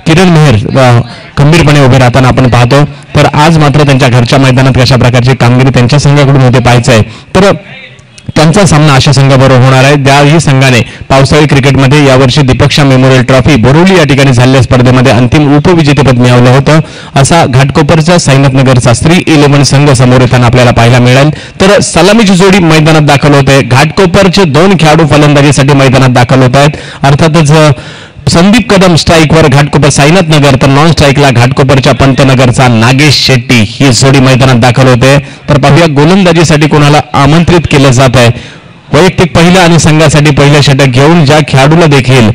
किरण मेहर गंभीरपणे उभे राहताना आपण पाहतो. तर आज मात्र त्यांच्या घरच्या मैदानात कशा प्रकारची कामगिरी त्यांच्या संघाकडून होते पाहायचं आहे. तर त्यांचा सामना अशा संघाबरोबर होणार आहे ज्याही संघाने पावसाळी क्रिकेटमध्ये यावर्षी दीपक मेमोरियल ट्रॉफी बोरिवली या ठिकाणी झालेल्या स्पर्धेमध्ये अंतिम उपविजेतेपद मिळवलं होतं. असा घाटकोपरचा साईनाथनगरचा स्त्री 11 संघ समोर येताना आपल्याला पाहायला मिळेल. तर सलामीची जोडी मैदानात दाखल होते. घाटकोपरचे 2 खेळाडू फलंदाजीसाठी मैदानात दाखल होत आहेत. अर्थातच संदीप कदम स्ट्राईकवर घाटकोपर साईनाथनगर, तर नॉन स्ट्राईकला घाटकोपरच्या पंतनगरचा नागेश शेट्टी ही जोडी मैदानात दाखल होते. तर पाहूया गोलंदाजीसाठी कोणाला आमंत्रित केलं जात आहे. वैयक्तिक पहिलं आणि संघासाठी पहिलं षटक घेऊन ज्या खेळाडूला देखील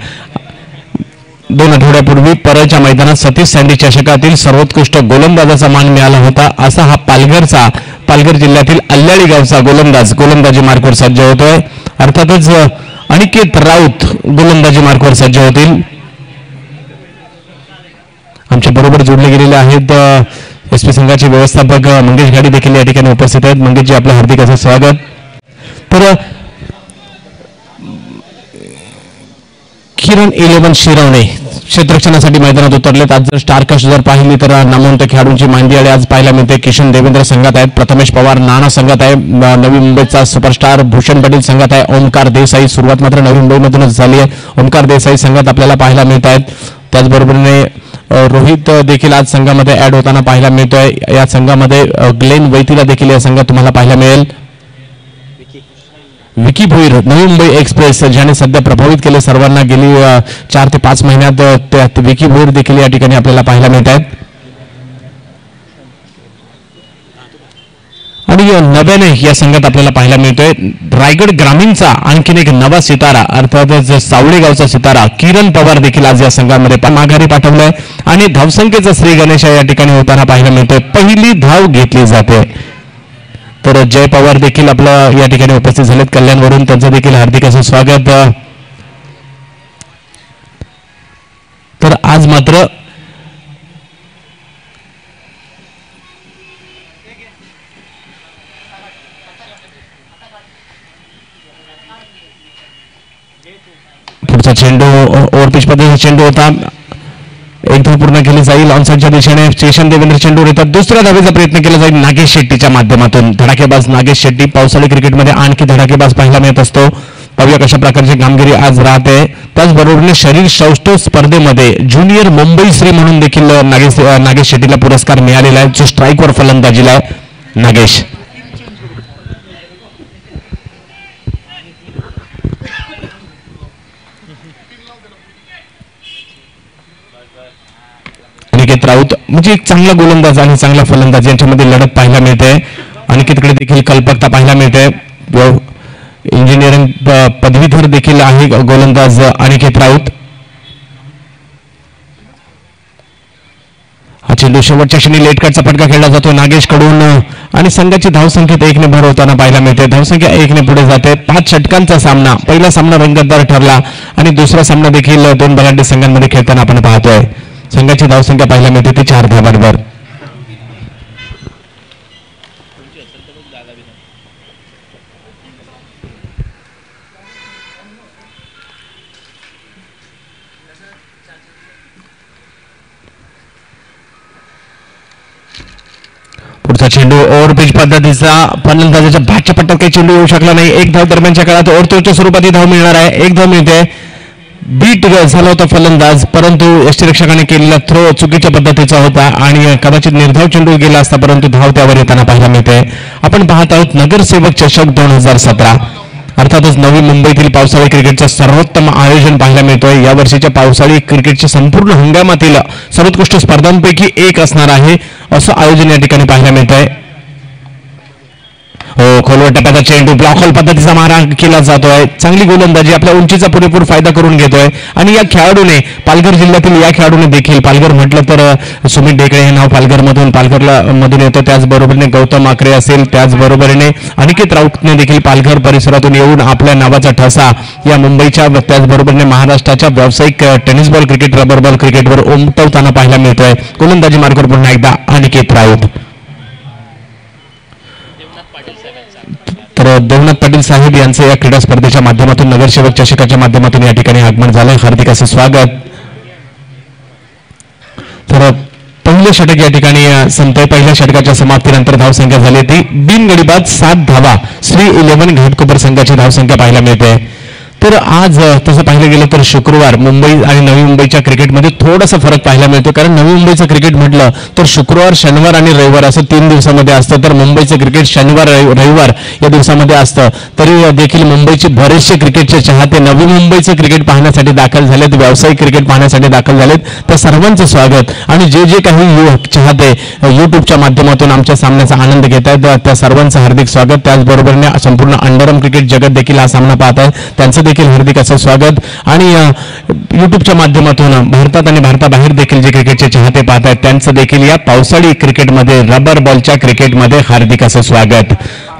2 आठवड्यापूर्वी परळच्या मैदानात सतीश सँडी चषकातील सर्वोत्कृष्ट गोलंदाजाचा मान मिळाला होता, असा हा पालघर जिल्ह्यातील अल्ल्याळी गावचा गोलंदाजी मार्कवर सज्ज होतोय. अर्थातच अनिकेत राऊत गोलंदाजी मार्कवर सज्ज होतील. आमच्या बरोबर जोडले गेलेले आहेत एसपी संघाचे व्यवस्थापक मंगेश गाडी देखील या ठिकाणी उपस्थित आहेत. मंगेशजी, आपलं हार्दिक असं स्वागत. तर किरण 11 शिरवणे क्षेत्ररक्षणासाठी मैदानात उतरलेत. आज जर स्टारकास्ट जर पाहिली तर नामवंत खेळाडूंची मांदियाळी आज पाहायला मिळते. किशन देवेंद्र संघात आहेत, प्रथमेश पवार नाना संघात आहे, नवी मुंबईचा सुपरस्टार भूषण पाटील संघात आहे, ओमकार देसाई. सुरुवात मात्र नवी मुंबईमधूनच झाली आहे. ओमकार देसाई संघात आपल्याला पाहायला मिळत आहेत. त्याचबरोबरीने रोहित देखील आज संघामध्ये ऍड होताना पाहायला मिळतोय. या संघामध्ये ग्लेन वैतीला देखील या संघात तुम्हाला पाहायला मिळेल. विकी भोईर नवी मुंबई एक्सप्रेस ज्याने सध्या प्रभावित केले सर्वांना गेली 4 ते 5 महिन्यात, विकी भोईर देखील या ठिकाणी आपल्याला पाहायला मिळत आहेत. आणि नव्याने या संघात आपल्याला पाहायला मिळतोय रायगड ग्रामीणचा आणखीन एक नवा सितारा, अर्थातच सावळे गावचा सितारा किरण पवार देखील आज या संघामध्ये माघारी पाठवलाय. आणि धावसंख्येचा श्री गणेश या ठिकाणी होताना पाहायला मिळतोय. पहिली धाव घेतली जाते. तर जय पवार देखील आपलं या ठिकाणी उपस्थित झालेत कल्याणवरून, त्यांचं देखील हार्दिक असं स्वागत. तर आज मात्र पुढचा चेंडू ओव्हरपिच पद्धतीचा चेंडू होता, एक धाव पूर्ण केली जाईल. ऑनसाईडच्या दिशेने स्टेशन देवेंद्र चेंडूर येतात. दुसऱ्या धावेचा प्रयत्न केला जाईल नागेश शेट्टीच्या माध्यमातून. धडाकेबाज नागेश शेट्टी पावसाळी क्रिकेटमध्ये आणखी धडाकेबाज पाहायला मिळत असतो. पाहूया कशा प्रकारची कामगिरी आज राहते. त्याचबरोबर शरीर सौष्ठव स्पर्धेमध्ये ज्युनियर मुंबई श्री म्हणून देखील नागेश शेट्टीला पुरस्कार मिळालेला आहे, जो स्ट्राईकवर फलंदाजीला आहे. नागेश अनिकेत राऊत म्हणजे एक चांगला गोलंदाज आणि चांगला फलंदाज यांच्यामध्ये लढत पाहायला मिळते. अनिकेतकडे देखील कल्पकता पाहायला मिळते. इंजिनिअरिंग पदवीधर देखील आहे गोलंदाज अनिकेत राऊत. हा चेंडू शेवटच्या क्षणी लेट कटचा फटका खेळला जातो नागेश कडून आणि संघाची धावसंख्येत 1 ने भर होताना पाहायला मिळते. धावसंख्या 1 ने पुढे जाते. 5 षटकांचा सामना, पहिला सामना रंगतदार ठरला आणि दुसरा सामना देखील 2 बलाढ्य संघांमध्ये खेळताना आपण पाहतोय. संघाची धावसंख्या पाहायला मिळते ती 4 धावांवर. पुढचा चेंडू ओव्हरपिच पद्धतीचा फलंदाजाच्या बॅटच्या पट्ट्यात काही चेंडू येऊ शकला नाही. 1 धाव दरम्यानच्या काळात ओव्हरथ्रोच्या स्वरूपात ही धाव मिळणार आहे. 1 धाव मिळते. बीट झाला होता फलंदाज, परंतु यष्टिरक्षकाने केलेला थ्रो चुकीच्या पद्धतीचा होता आणि कदाचित निर्धाव चेंडू गेला असता, परंतु धाव त्यावर येताना पाहायला मिळते. आपण पाहत आहोत नगरसेवक चषक 2017. अर्थातच नवी मुंबईतील पावसाळी क्रिकेटचं सर्वोत्तम आयोजन पाहायला मिळतोय. या वर्षीच्या पावसाळी क्रिकेटच्या संपूर्ण हंगामातील सर्वोत्कृष्ट स्पर्धांपैकी एक असणार आहे असं आयोजन या ठिकाणी पाहायला मिळतंय. खोलवर टप्प्याचा चेंडू ब्लॉक होल पद्धतीचा मारा केला जातोय. चांगली गोलंदाजी, आपल्या उंचीचा पुरेपूर फायदा करून घेतोय आणि या खेळाडूने पालघर जिल्ह्यातील या खेळाडूने देखील, पालघर म्हटलं तर सुमित ढेकळे हे नाव पालघरला मधून येतं. त्याचबरोबरीने गौतम आकरे असेल, त्याचबरोबरीने अनिकेत राऊतने देखील पालघर परिसरातून येऊन आपल्या नावाचा ठसा या मुंबईच्या, त्याचबरोबरीने महाराष्ट्राच्या व्यावसायिक tennis ball cricket, rubber ball क्रिकेटवर उमटवताना पाहायला मिळतोय. गोलंदाजी मार्कवर पुन्हा एकदा अनिकेत राऊत. तर देवनाथ पाटील साहेब यांचे या क्रीडा स्पर्धेच्या माध्यमातून नगरसेवक चषकाच्या माध्यमातून या ठिकाणी आगमन झालंय. हार्दिक असं स्वागत. अमूल्य षटक या ठिकाणी संपतोय. पहिल्या षटकाच्या समाप्तीनंतर धावसंख्या झाली ती बिनगडी बाद 7 धावा श्री 11 घाटकोपर संघाची धावसंख्या पाहायला मिळते. तर आज तसं पाहिलं गेलं तर शुक्रवार मुंबई आणि नवी मुंबईच्या क्रिकेटमध्ये थोडासा फरक पाहायला मिळतो. कारण नवी मुंबईचं क्रिकेट म्हटलं तर शुक्रवार शनिवार आणि रविवार असं 3 दिवसामध्ये असतं. तर मुंबईचं क्रिकेट शनिवार रविवार या दिवसामध्ये असतं. तरी देखील मुंबईचे बरेचसे क्रिकेटचे चाहते नवी मुंबईचं क्रिकेट पाहण्यासाठी दाखल झालेत, व्यावसायिक क्रिकेट पाहण्यासाठी दाखल झालेत. त्या सर्वांचं स्वागत. आणि जे जे काही चाहते युट्यूबच्या माध्यमातून आमच्या सामन्याचा आनंद घेत आहेत त्या सर्वांचं हार्दिक स्वागत. त्याचबरोबरने संपूर्ण अंडरआर्म क्रिकेट जगत देखील हा सामना पाहत आहे, त्यांचं देखील हार्दिक असं स्वागत. आणि युट्यूबच्या माध्यमातून भारतात आणि भारताबाहेर देखील जे क्रिकेटचे चाहते पाहत आहेत त्यांचं देखील या पावसाळी क्रिकेटमध्ये रबर बॉलच्या क्रिकेटमध्ये हार्दिक असं स्वागत.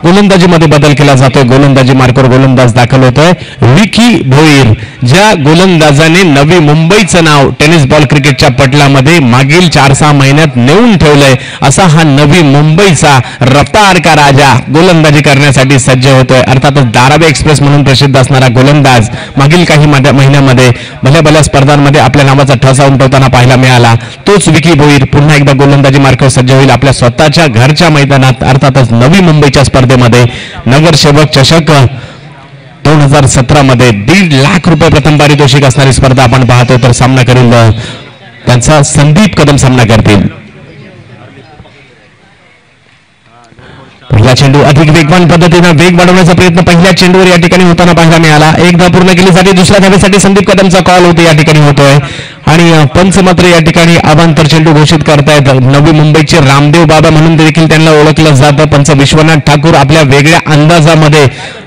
गोलंदाजीमध्ये बदल केला जातोय. गोलंदाजी मार्कवर गोलंदाज दाखल होतोय विकी भोईर. ज्या गोलंदाजाने नवी मुंबईचं नाव टेनिस बॉल क्रिकेटच्या पटलामध्ये मागील 4-6 महिन्यात नेऊन ठेवलंय असा हा नवी मुंबईचा रफ्तार का राजा गोलंदाजी करण्यासाठी सज्ज होतोय. अर्थातच धारावी एक्सप्रेस म्हणून प्रसिद्ध असणारा गोलंदाज मागील काही महिन्यामध्ये भल्या भल्या स्पर्धांमध्ये आपल्या नावाचा ठसा उमटवताना पाहायला मिळाला. तोच विकी भोईर पुन्हा एकदा गोलंदाजी मार्कवर सज्ज होईल आपल्या स्वतःच्या घरच्या मैदानात. अर्थातच नवी मुंबईच्या स्पर्धेमध्ये नगरसेवक चषक 2017 मध्ये 1.5 लाख रुपये प्रथम पारितोषिक असणारी स्पर्धा आपण पाहतो. तर सामना करील त्यांचा संदीप कदम सामना करतील. पहिला चेंडू अधिक वेगवान पद्धतीने वेग वाढवण्याचा प्रयत्न पहिल्या चेंडूवर या ठिकाणी होताना पाहायला मिळाला. एक धाव पूर्ण केलीसाठी दुसऱ्या धावेसाठी संदीप कदमचा कॉल होते या ठिकाणी होतोय. आणि पंच मात्र या ठिकाणी अवांतर चेंडू घोषित करतायत. नवी मुंबईचे रामदेव बाबा म्हणून देखील त्यांना ओळखलं जातं. पंच विश्वनाथ ठाकूर आपल्या वेगळ्या अंदाजामध्ये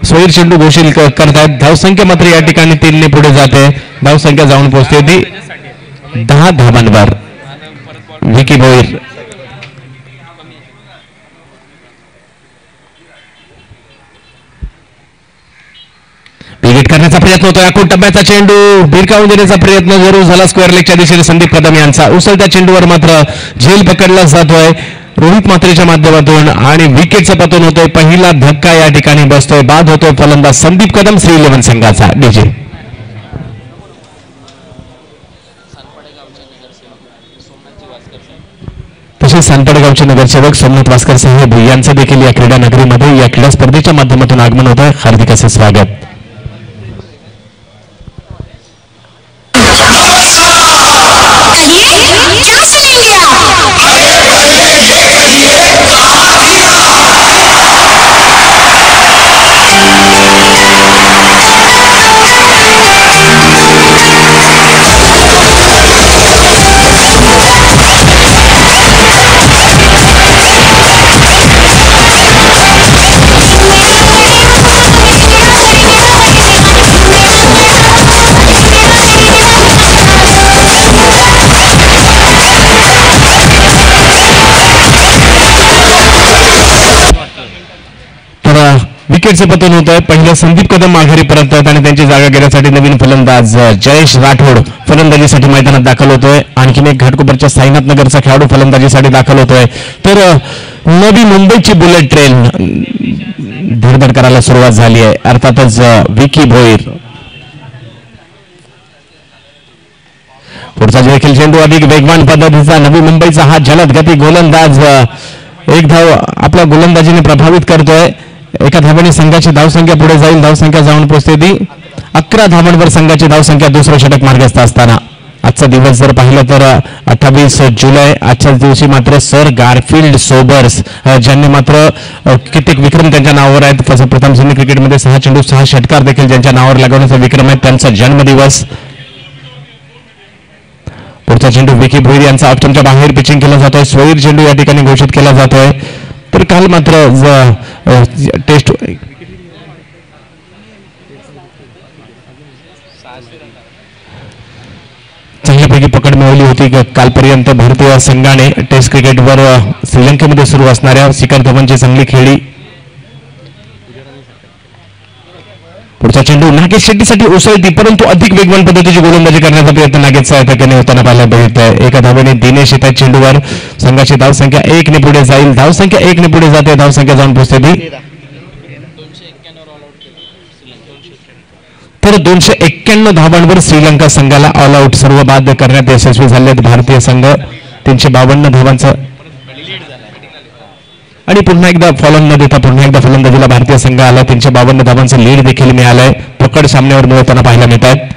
सोयीर चेंडू घोषित करतायत. धावसंख्या मात्र या ठिकाणी 3 ने पुढे जाते. धावसंख्या जाऊन पोहोचते ती 10 धावांवर. विकी भोईर विकेट करण्याचा प्रयत्न होतोय. आखूड टप्प्याचा चेंडू भिरकावून देण्याचा प्रयत्न जरूर झाला स्क्वेअर लेगच्या दिशेने संदीप कदम यांचा. उसळत्या चेंडूवर मात्र झेल पकडला जातोय रोहित म्हात्रेच्या माध्यमातून आणि विकेटचं पतन होतोय. पहिला धक्का या ठिकाणी बसतोय. बाद होतोय फलंदाज संदीप कदम श्री 11 संघाचा. डीजे तसेच सानपाडेगावचे नगरसेवक सोमनाथ वास्कर साहेब यांचं देखील या क्रीडा नगरीमध्ये या क्रीडा स्पर्धेच्या माध्यमातून आगमन होत आहे. हार्दिक असे स्वागत. विकेटचं पतन होत आहे. पहिलं संदीप कदम माघारी परततात आणि त्यांची जागा घेण्यासाठी नवीन फलंदाज जयेश राठोड फलंदाजीसाठी मैदानात दाखल होतोय. आणखीन एक घाटकोपरच्या साईनाथ नगरचा खेळाडू फलंदाजीसाठी दाखल होतोय. तर नवी मुंबईची बुलेट ट्रेन धडधड करायला सुरुवात झाली आहे. अर्थातच विकी भोईर पुढचा देखील चेंडू अधिक वेगवान पद्धतीचा नवी मुंबईचा हा जलद गती गोलंदाज एक धाव आपल्या गोलंदाजीने प्रभावित करतोय. एका धावाने संघाची धावसंख्या पुढे जाईल. धावसंख्या जाऊन पोहोचते ती 11 धावांवर संघाची धावसंख्या दुसरं षटक मार्गस्थ असताना. आजचा दिवस जर पाहिलं तर 28 जुलै आजच्याच दिवशी मात्र सर गारफिल्ड सोबर्स ज्यांनी मात्र कित्येक विक्रम त्यांच्या नावावर आहेत. प्रथम श्रेणी क्रिकेटमध्ये 6 चेंडू 6 षटकार देखील ज्यांच्या नावावर लागवण्याचा विक्रम आहे. त्यांचा जन्मदिवस. पुढचा चेंडू विकी भोईर यांचा ऑप्शनच्या बाहेर पिचिंग केला जातोय. सोयीर चेंडू या ठिकाणी घोषित केला जातोय. तर काल मात्र टेस्ट चांगल्यापैकी पकड मिळवली होती. कालपर्यंत भारतीय संघाने टेस्ट क्रिकेटवर श्रीलंकेमध्ये सुरू असणाऱ्या शिखर धवनची चांगली खेळी. पुढचा चेंडू नागेश शेट्टीसाठी उसळती परंतु अधिक वेगवान पद्धतीची गोलंदाजी करण्याचा प्रयत्न नागेश साहेबांनी होताना पाहायला मिळतोय. एका धावेने दिनेश येतात चेंडूवर. संघाची धावसंख्या 1 ने पुढे जाईल. धावसंख्या 1 ने पुढे जाते. धावसंख्या जाऊन पोहोचते ती तर 291 धावांवर श्रीलंका संघाला ऑल आउट सर्व बाद करण्यात यशस्वी झाले भारतीय संघ. 352 धावांचं आणि पुन्हा एकदा फॉलोन न देता पुन्हा एकदा फलंदाजीला भारतीय संघ आला. 352 धावांचं लीड देखील मिळालंय. पकड सामन्यावर मिळवताना पाहायला मिळत आहेत.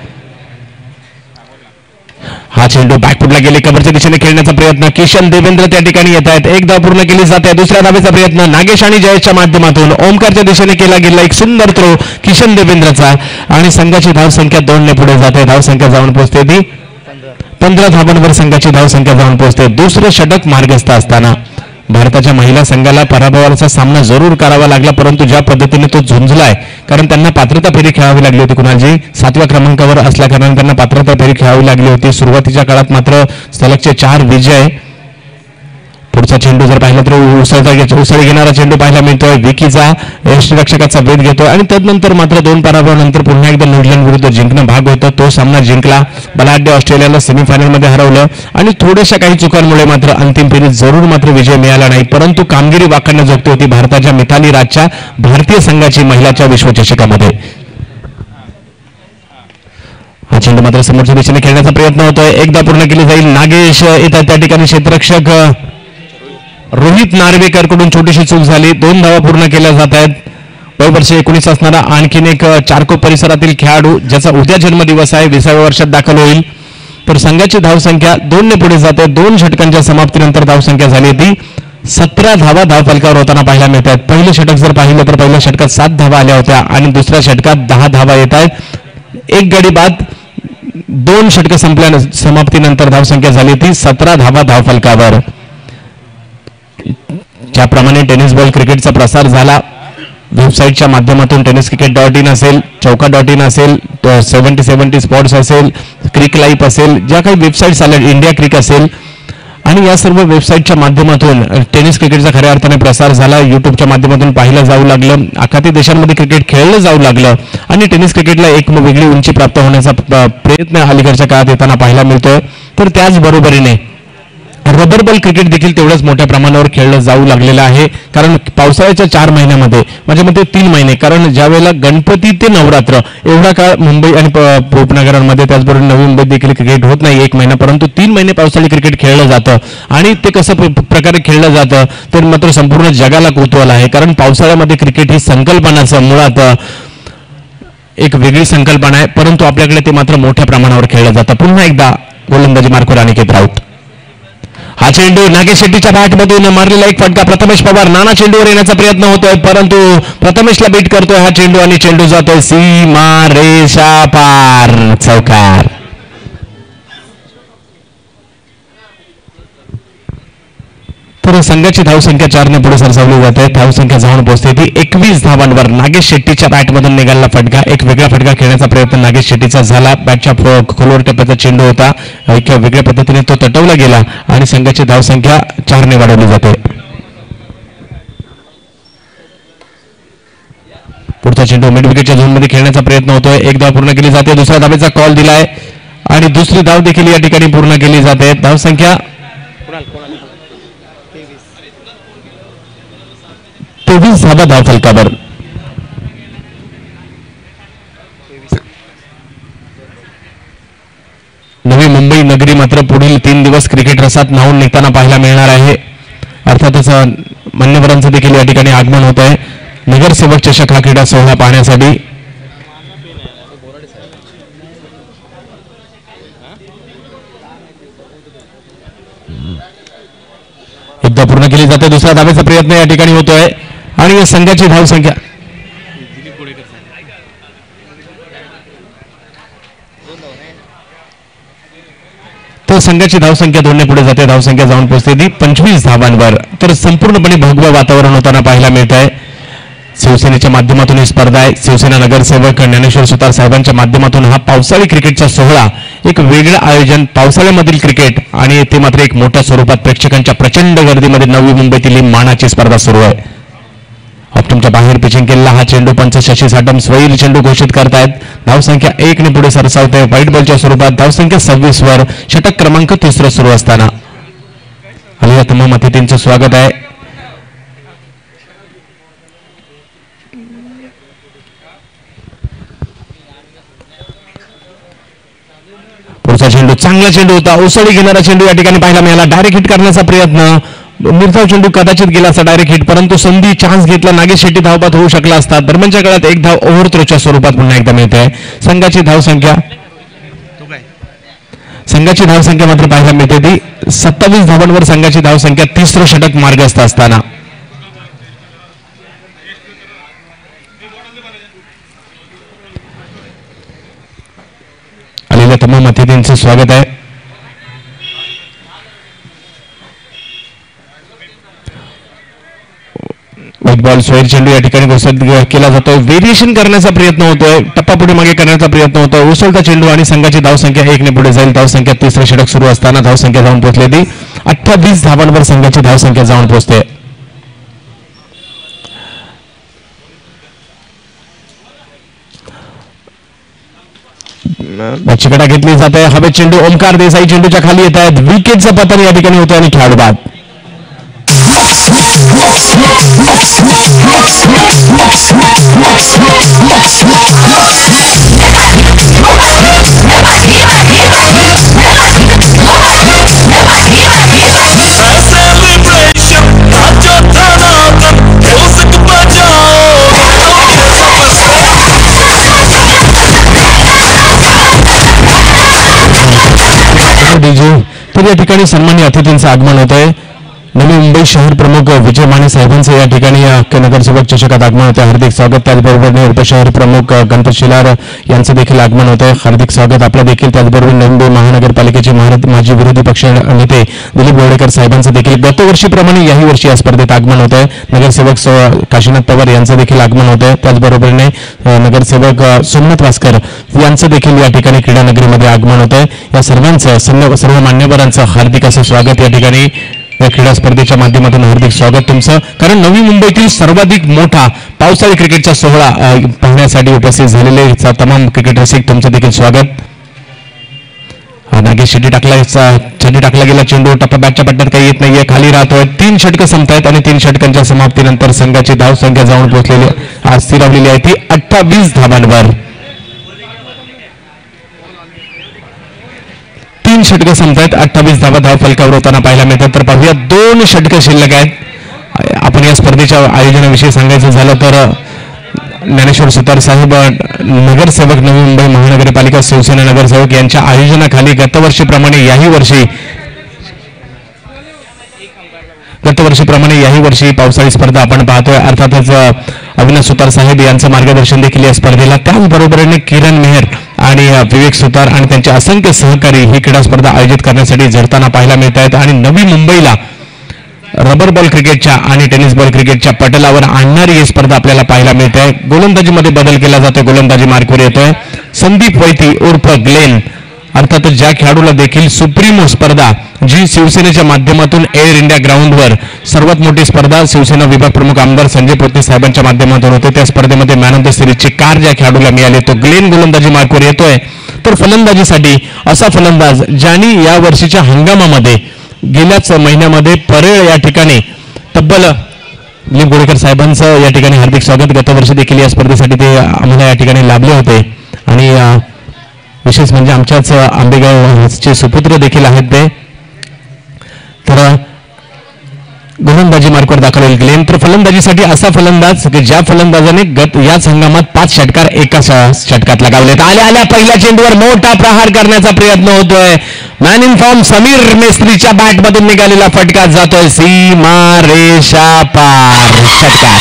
हा चेंडू बॅकफुटला गेले, कव्हरच्या दिशेने खेळण्याचा प्रयत्न. किशन देवेंद्र त्या ठिकाणी येत आहेत. एक धाव पूर्ण केली जाते. दुसऱ्या धावेचा प्रयत्न नागेश आणि जयेशच्या माध्यमातून ओमकारच्या दिशेने केला गेला. एक सुंदर थ्रो किशन देवेंद्रचा आणि संघाची धावसंख्या 2 ने पुढे जाते. धावसंख्या जाऊन पोहोचते ती 15 धावांवर संघाची धावसंख्या जाऊन पोहोचते. दुसरं षटक मार्गस्थ असताना भारताच्या महिला संघाला पराभवाचा सामना जरूर करावा लागला, परंतु ज्या पद्धतीने तो झुंजलाय, कारण त्यांना पात्रता फेरी खेळावी लागली होती. कुणालजी 7व्या क्रमांकावर असल्या कारणाने त्यांना पात्रता फेरी खेळावी लागली होती. सुरुवातीच्या काळात मात्र सलगचे 4 विजय. पुढचा चेंडू जर पाहिला तर उसळ घेणारा चेंडू पाहायला मिळतोय. विकीचा यष्टीरक्षकाचा वेध घेतोय आणि तदनंतर मात्र 2 पराभवानंतर पुन्हा एकदा न्यूझीलंड विरुद्ध जिंकणं भाग होतं. तो सामना जिंकला. बलाढ्य ऑस्ट्रेलियाला सेमीफायनलमध्ये हरवलं आणि थोड्याशा काही चुकांमुळे मात्र अंतिम फेरीत जरूर मात्र विजय मिळाला नाही, परंतु कामगिरी वाखाणण्याजोगती होती भारताच्या मिथाली राजच्या भारतीय संघाची महिलाच्या विश्वचषकामध्ये. हा चेंडू मात्र समोरच्या दिशेने खेळण्याचा प्रयत्न होतोय. एकदा पूर्ण केली जाईल. नागेश येतात त्या ठिकाणी. क्षेत्ररक्षक रोहित नार्वेकरकडून छोटीशी चूक झाली. 2 धावा पूर्ण केल्या जात आहेत. वय वर्ष 19 असणारा आणखीन एक चारकोप परिसरातील खेळाडू ज्याचा उद्या जन्मदिवस आहे, 20व्या वर्षात दाखल होईल. तर संघाची धावसंख्या 2 ने पुढे जाते. 2 षटकांच्या समाप्तीनंतर धावसंख्या झाली ती 17 धावा धावफलकावर होताना पाहायला मिळत आहेत. पहिलं षटक जर पाहिलं तर पहिल्या षटकात 7 धावा आल्या होत्या आणि दुसऱ्या षटकात 10 धावा येत आहेत. एक गडी बाद 2 षटक समाप्तीनंतर धावसंख्या झाली ती 17 धावा धावफलकावर. ज्याप्रमाणे टेनिस बॉल क्रिकेटचा प्रसार झाला, वेबसाईटच्या माध्यमातून tenniscricket.in असेल, चौका.in असेल, 70 स्पॉट्स असेल, क्रिक लाईफ असेल, ज्या काही वेबसाईट्स आल्या, इंडिया क्रिक असेल, आणि या सर्व वेबसाईटच्या माध्यमातून टेनिस क्रिकेटचा खऱ्या अर्थाने प्रसार झाला. युट्यूबच्या माध्यमातून पाहिलं जाऊ लागलं. आखाती देशांमध्ये क्रिकेट खेळलं जाऊ लागलं आणि टेनिस क्रिकेटला एक वेगळी उंची प्राप्त होण्याचा प्रयत्न अलीकडच्या काळात येताना पाहायला मिळतोय. तर त्याचबरोबरीने रबर बॉल क्रिकेट देखील तेवढ्याच मोठ्या प्रमाणावर खेळलं जाऊ लागलेलं आहे. कारण पावसाळ्याच्या 4 महिन्यामध्ये, माझ्या मते 3 महिने, कारण ज्यावेळेला गणपती ते नवरात्र एवढा काळ मुंबई आणि उपनगरांमध्ये, त्याचबरोबर नवी मुंबईत देखील क्रिकेट होत नाही 1 महिना, परंतु 3 महिने पावसाळी क्रिकेट खेळलं जातं. आणि ते कसं प्रकारे खेळलं जातं तर मात्र संपूर्ण जगाला कुतूहल आहे. कारण पावसाळ्यामध्ये क्रिकेट ही संकल्पनाचं मुळात एक वेगळी संकल्पना आहे, परंतु आपल्याकडे ते मात्र मोठ्या प्रमाणावर खेळलं जातं. पुन्हा एकदा गोलंदाजी मार्कवर अनिकेत राऊत. हा चेंडू नागेश शेट्टीच्या बॅटमधून मारलेला एक फटका. प्रथमेश पवार नाना चेंडूवर येण्याचा प्रयत्न होतोय, परंतु प्रथमेशला बीट करतोय हा चेंडू आणि चेंडू जातोय सीमा रेषा पार. चौकार. तर संघाची धावसंख्या 4 ने पुढे सरसावली जाते. धावसंख्या जाऊन पोहोचते ती 21 धावांवर. नागेश शेट्टीच्या बॅटमधून निघालेला फटका, एक वेगळा फटका खेळण्याचा प्रयत्न नागेश शेट्टीचा झाला. बॅटच्या खोलवर टप्प्याचा चेंडू होता, एका वेगळ्या पद्धतीने तो तटवला गेला आणि संघाची धावसंख्या 4 ने वाढवली जाते. पुढचा चेंडू मिड विकेटच्या झोनमध्ये खेळण्याचा प्रयत्न होतोय. एक धाव पूर्ण केली जाते. दुसऱ्या धावेचा कॉल दिलाय आणि दुसरी धाव देखील या ठिकाणी पूर्ण केली जाते. धावसंख्या 23 धावा धावफलकावर. नवी मुंबई नगरी मात्र पुढील 3 दिवस क्रिकेट रसात न्हावून निघताना पाहायला मिळणार आहे. अर्थातच मान्यवरांचं देखील या ठिकाणी आगमन होत आहे. नगरसेवक चषक हा क्रीडा सोहळा पाहण्यासाठी. एकदा पूर्ण केली जाते. दुसऱ्या धावेचा प्रयत्न या ठिकाणी होतोय आणि संघाची धावसंख्या तर संघाची धावसंख्या 2 ने पुढे जाते. धावसंख्या जाऊन पोहोचते ती 25 धावांवर. तर संपूर्णपणे भगवं वातावरण होताना पाहायला मिळत आहे. शिवसेनेच्या माध्यमातून ही स्पर्धा आहे. शिवसेना नगरसेवक ज्ञानेश्वर सुतार साहेबांच्या माध्यमातून हा पावसाळी क्रिकेटचा सोहळा, एक वेगळं आयोजन, पावसाळ्यामधील क्रिकेट, आणि ते मात्र एक मोठ्या स्वरूपात प्रेक्षकांच्या प्रचंड गर्दीमध्ये नवी मुंबईतील ही मानाची स्पर्धा सुरू आहे. ऑप्टमच्या बाहेर पिचिंग केलेला हा चेंडू पंच शशी साटम स्वैर चेंडू घोषित करतायत. धावसंख्या 1 ने पुढे सरसावते. व्हाईट बॉलच्या स्वरूपात धावसंख्या 26 वर. षटक क्रमांक 3 सुरू असताना आलेल्या तमाम अतिथींचं स्वागत आहे. पुढचा चेंडू चांगला चेंडू होता, उसळी घेणारा चेंडू या ठिकाणी पाहायला मिळाला. डायरेक्ट हिट करण्याचा प्रयत्न, निर्धाव चेंडू कदाचित गेला असता डायरेक्ट हिट, परंतु संधी चान्स घेतला. नागेश शेट्टी धावपात होऊ शकला असता. दरम्यानच्या काळात एक धाव ओव्हरथ्रोच्या स्वरूपात पुन्हा एकदा मिळते. संघाची धावसंख्या मात्र पाहायला मिळते ती 27 धावांवर संघाची धावसंख्या. तिसरं षटक मार्गस्थ असताना आलेल्या तमाम अतिथींचं स्वागत आहे. व्हाईट बॉल स्वेर चेंडू या ठिकाणी घोषित केला जातो. व्हेरिएशन करण्याचा प्रयत्न होतोय, टप्पा पुढे मागे करण्याचा प्रयत्न होतोय. उसळता चेंडू आणि संघाची धावसंख्या 1 ने पुढे जाईल. धावसंख्या तिसरं षटक सुरू असताना धावसंख्या जाऊन पोहोचलेली 28 धावांवर संघाची धावसंख्या जाऊन पोहोचते. बच्चीकडा घेतली जाते. हवेत चेंडू ओमकार देसाई चेंडूच्या खाली येत आहेत. विकेटचं पतन या ठिकाणी होतं आणि खेळाडू बाद. तर या ठिकाणी सन्मान्य अतिथींचं आगमन होत आहे. नवी मुंबई शहर प्रमुख विजय माने साहेबांचं या ठिकाणी नगरसेवक चषकात आगमन होते. हार्दिक स्वागत. त्याचबरोबर उपशहर प्रमुख गणपत शिलार यांचं देखील आगमन होतं. हार्दिक स्वागत आपलं देखील. त्याचबरोबर नवी मुंबई महानगरपालिकेचे माजी विरोधी पक्ष नेते दिलीप गोडेकर साहेबांचं देखील गतवर्षीप्रमाणे याही वर्षी या स्पर्धेत आगमन होत आहे. नगरसेवक काशीनाथ पवार यांचं देखील आगमन होत आहे. त्याचबरोबरीने नगरसेवक सोमनाथ वास्कर यांचं देखील या ठिकाणी क्रीडा नगरीमध्ये आगमन होत आहे. या सर्वांचं सर्व मान्यवरांचं हार्दिक असं स्वागत या ठिकाणी या क्रीडा स्पर्धेच्या माध्यमातून. हार्दिक स्वागत तुमचं. कारण नवी मुंबईतील सर्वाधिक मोठा पावसाळी क्रिकेटचा सोहळा पाहण्यासाठी उपस्थित झालेले तमाम क्रिकेट रसिक तुमचं देखील स्वागत. नागेश शेट्टी टाकला गेला चेंडू टप्पा बॅटच्या पट्ट्यात काही येत नाहीये, खाली राहतोय. 3 षटकं संपतायत आणि 3 षटकांच्या समाप्तीनंतर संघाची धावसंख्या जाऊन पोहोचलेली आज स्थिरावलेली आहे ती 28 धावांवर. 3 षटकं संपतायत, 28 धाव फलकावर होताना पाहायला मिळतात. तर पाहूया 2 षटकं शिल्लक आहेत. आपण या स्पर्धेच्या आयोजनाविषयी सांगायचं झालं तर ज्ञानेश्वर सुतार साहेब नगरसेवक नवी मुंबई महानगरपालिका शिवसेना नगरसेवक यांच्या आयोजनाखाली गतवर्षीप्रमाणे याही वर्षी पावसाळी स्पर्धा आपण पाहतोय. अर्थातच अविनाश सुतार साहेब यांचं मार्गदर्शन देखील या स्पर्धेला. त्याचबरोबरीने किरण मेहर आणि विवेक सुतार आणि त्यांचे असंख्य सहकारी ही क्रीडा स्पर्धा आयोजित करण्यासाठी झडताना पाहायला मिळत आहेत. आणि नवी मुंबईला रबर बॉल क्रिकेटच्या आणि टेनिस बॉल क्रिकेटच्या पटलावर आणणारी ही स्पर्धा आपल्याला पाहायला मिळते. गोलंदाजीमध्ये बदल केला जातो. गोलंदाजी मार्कवर येतोय संदीप वैती उर्फ ग्लेन. अर्थातच ज्या खेळाडूला देखील सुप्रीमो स्पर्धा जी शिवसेनेच्या माध्यमातून एअर इंडिया ग्राउंडवर सर्वात मोठी स्पर्धा शिवसेना विभाग प्रमुख आमदार संजय पोते साहेबांच्या माध्यमातून होते, त्या स्पर्धेमध्ये मॅन ऑफ द सिरीजची कार ज्या खेळाडूला मिळाली तो ग्लेन गोलंदाजी मार्कवर येतोय. तर फलंदाजीसाठी असा फलंदाज ज्यांनी या वर्षीच्या हंगामामध्ये गेल्याच महिन्यामध्ये परेळ या ठिकाणी तब्बल दिलीप गोडेकर साहेबांचं या ठिकाणी हार्दिक स्वागत. गतवर्षी देखील या स्पर्धेसाठी ते आम्हाला या ठिकाणी लाभले होते आणि विशेष म्हणजे आमच्याच आंबेगावचे सुपुत्र देखील आहेत ते. तर गोलंदाजी मार्कवर दाखल होईल ग्लेन. तर फलंदाजीसाठी असा फलंदाज की ज्या फलंदाजाने याच हंगामात 5 षटकार एका षटकात लगावलेत. आल्या पहिल्या चेंडूवर मोठा प्रहार करण्याचा प्रयत्न होतोय. मॅन इन फॉर्म समीर मेस्त्रीच्या बॅटमधून निघालेला फटका जातोय सीमा रेषा पार. षटकार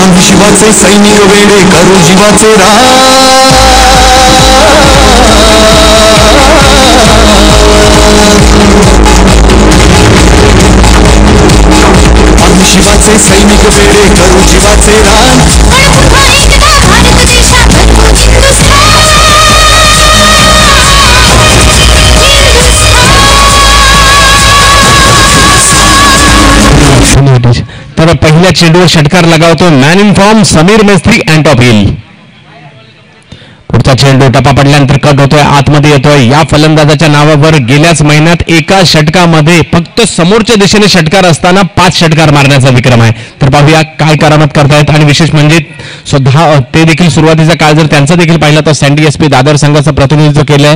आम्ही शिवाचे सैनिक वेडे करू जीवाचे आम्ही शिवाचे सैनिक वेडे करू जीवाचे रान. तर पहिल्या चेंडूवर षटकार लगावतो man in form Sameer Mestry Antop Hill. पुढचा चेंडू टप्पा पडल्यानंतर कट होतोय, आतमध्ये येतोय. या फलंदाजाच्या नावावर गेल्याच महिन्यात एका षटकामध्ये फक्त समोरच्या दिशेने षटकार असताना 5 षटकार मारण्याचा विक्रम आहे. तर पाहूया काय करामत करतायत. आणि विशेष म्हणजे सुद्धा ते देखील सुरुवातीचा काळ जर त्यांचा देखील पाहिला तर सँडी एसपी दादर संघाचं प्रतिनिधित्व केलंय.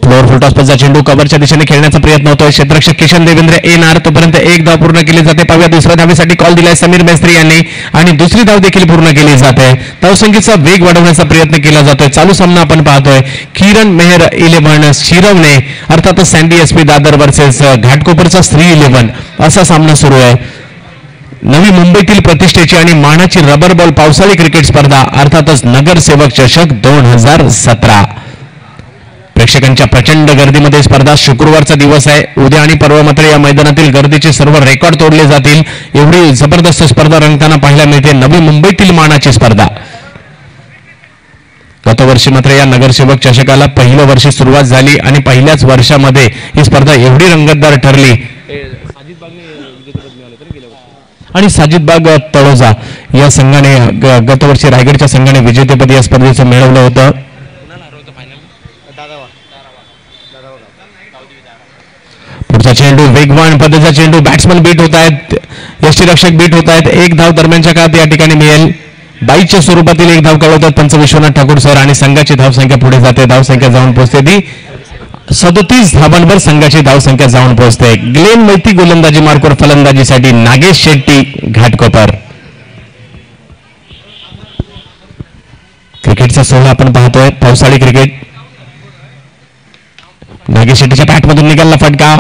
फ्लोअर फुलटॉसचा चेंडू कव्हरच्या दिशेने खेळण्याचा प्रयत्न होतोय. क्षेत्ररक्षक किशन देवेंद्र येणार तोपर्यंत एक धाव पूर्ण केली जाते. पाहूया दुसऱ्या धावेसाठी कॉल दिलाय समीर मेस्त्री यांनी आणि दुसरी धाव देखील पूर्ण केली जाते. धावसंख्येचा वेग वाढवण्याचा प्रयत्न केला जातोय. चालू सामना आपण पाहतोय किरण मेहर 11 शिरवणे अर्थातच सँडी एसपी दादर वर्सेस घाटकोपरचा श्री 11 असा सामना सुरू आहे. नवी मुंबईतील प्रतिष्ठेची आणि मानाची रबर बॉल पावसाळी क्रिकेट स्पर्धा अर्थातच नगरसेवक चषक 2017. प्रेक्षकांच्या प्रचंड गर्दीमध्ये स्पर्धा. शुक्रवारचा दिवस आहे. उद्या आणि परवा मात्र या मैदानातील गर्दीचे सर्व रेकॉर्ड तोडले जातील. एवढी जबरदस्त स्पर्धा रंगताना पाहायला मिळते. नवी मुंबईतील मानाची स्पर्धा. गतवर्षी मात्र या नगरसेवक चषकाला पहिल्या वर्षी सुरुवात झाली आणि पहिल्याच वर्षामध्ये ही स्पर्धा एवढी रंगतदार ठरली. आणि साजिदबाग तळोजा या संघाने गतवर्षी रायगडच्या संघाने विजेतेपद या स्पर्धेचं मिळवलं होतं. पुढचा चेंडू वेगवान पद्धतीचा चेंडू. बॅट्समन बीट होत आहेत, यष्टीरक्षक बीट होत आहेत. एक धाव दरम्यानच्या काळात या ठिकाणी मिळेल. 22च्या स्वरूपातील एक धाव कळवतात पंच विश्वनाथ ठाकूर सर आणि संघाची धावसंख्या पुढे जाते. धावसंख्या जाऊन पोहोचते ती 37 धावांवर संघाची धावसंख्या जाऊन पोहोचते. ग्लेन मैती गोलंदाजी मार्कवर फलंदाजीसाठी नागेश शेट्टी घाटकोपर. क्रिकेटचा सोहळा आपण पाहतोय. पावसाळी क्रिकेट. नागेश शेट्टीच्या बॅटमधून निघाला फटका.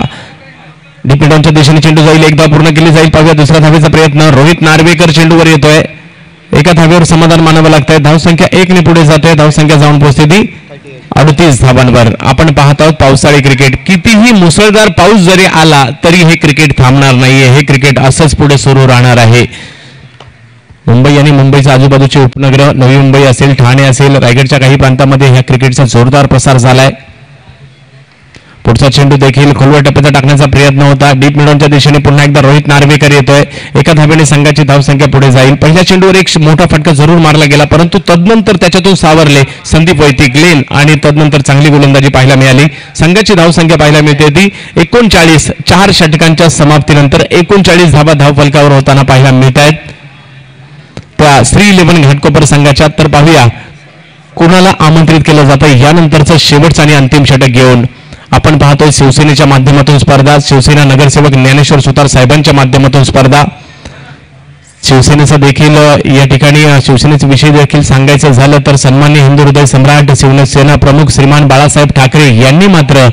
डिपिडॉनच्या दिशेने चेंडू जाईल. एक धाव पूर्ण केली जाईल. पाहूया दुसऱ्या धावेचा प्रयत्न. रोहित नार्वेकर चेंडूवर येतोय. एका धावेवर समाधान मानावं लागतंय. धावसंख्या 1 ने पुढे जाते. धावसंख्या जाऊन पोहोचते ती 38 धावांवर. आपण पाहत आहोत पावसाळी क्रिकेट. कितीही मुसळधार पाऊस जरी आला तरी हे क्रिकेट थांबणार नाहीये. हे क्रिकेट असंच पुढे सुरू राहणार आहे. मुंबई आणि मुंबईच्या आजूबाजूचे उपनगर नवी मुंबई असेल, ठाणे असेल, रायगडच्या काही प्रांतामध्ये ह्या क्रिकेटचा जोरदार प्रसार झालाय. पुढचा चेंडू देखील खोलवर टप्प्याचा टाकण्याचा प्रयत्न होता. डीप मिडॉनच्या दिशेने पुन्हा एकदा रोहित नार्वेकर येतोय. एका धावेने संघाची धावसंख्या पुढे जाईल. पहिल्या चेंडूवर एक मोठा फटका जरूर मारला गेला परंतु तदनंतर त्याच्यातून सावरले संदीप वैदिक लेन आणि तदनंतर चांगली गोलंदाजी पाहायला मिळाली. संघाची धावसंख्या पाहायला मिळते ती 39. 4 षटकांच्या समाप्तीनंतर 39 धावा धावफलकावर होताना पाहायला मिळत आहेत त्या श्री 11 घाटकोपर संघाच्या. तर पाहूया कोणाला आमंत्रित केलं जातं यानंतरचं शेवटचं आणि अंतिम षटक घेऊन. आपण पाहतोय शिवसेनेच्या माध्यमातून स्पर्धा. शिवसेना नगरसेवक ज्ञानेश्वर सुतार साहेबांच्या माध्यमातून स्पर्धा. शिवसेनेचा देखील या ठिकाणी शिवसेनेचा विषय देखील सांगायचं झालं तर सन्माननीय हिंदू हृदय सम्राट शिवसेना प्रमुख श्रीमान बाळासाहेब ठाकरे यांनी मात्र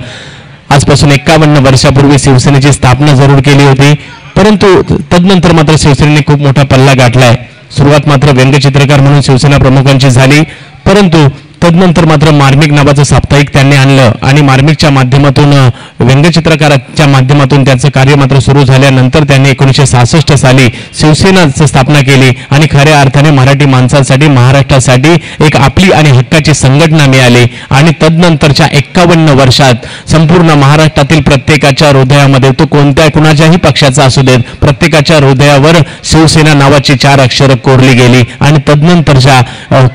आजपासून 51 वर्षापूर्वी शिवसेनेची स्थापना जरूर केली होती परंतु तदनंतर मात्र शिवसेनेने खूप मोठा पल्ला गाठलाय. सुरुवात मात्र व्यंगचित्रकार म्हणून शिवसेना प्रमुखांची झाली परंतु तदनंतर मात्र मार्मिक नावाचं साप्ताहिक त्यांनी आणलं आणि मार्मिकच्या माध्यमातून व्यंगचित्रकाराच्या माध्यमातून त्यांचं कार्य मात्र सुरू झाल्यानंतर त्यांनी 1966 साली शिवसेनाची स्थापना केली आणि खऱ्या अर्थाने मराठी माणसांसाठी महाराष्ट्रासाठी एक आपली आणि हक्काची संघटना मिळाली आणि तदनंतरच्या 51 वर्षात संपूर्ण महाराष्ट्रातील प्रत्येकाच्या हृदयामध्ये तो कोणत्या कुणाच्याही पक्षाचा असू देत प्रत्येकाच्या हृदयावर शिवसेना नावाची 4 अक्षरं कोरली गेली आणि तदनंतरच्या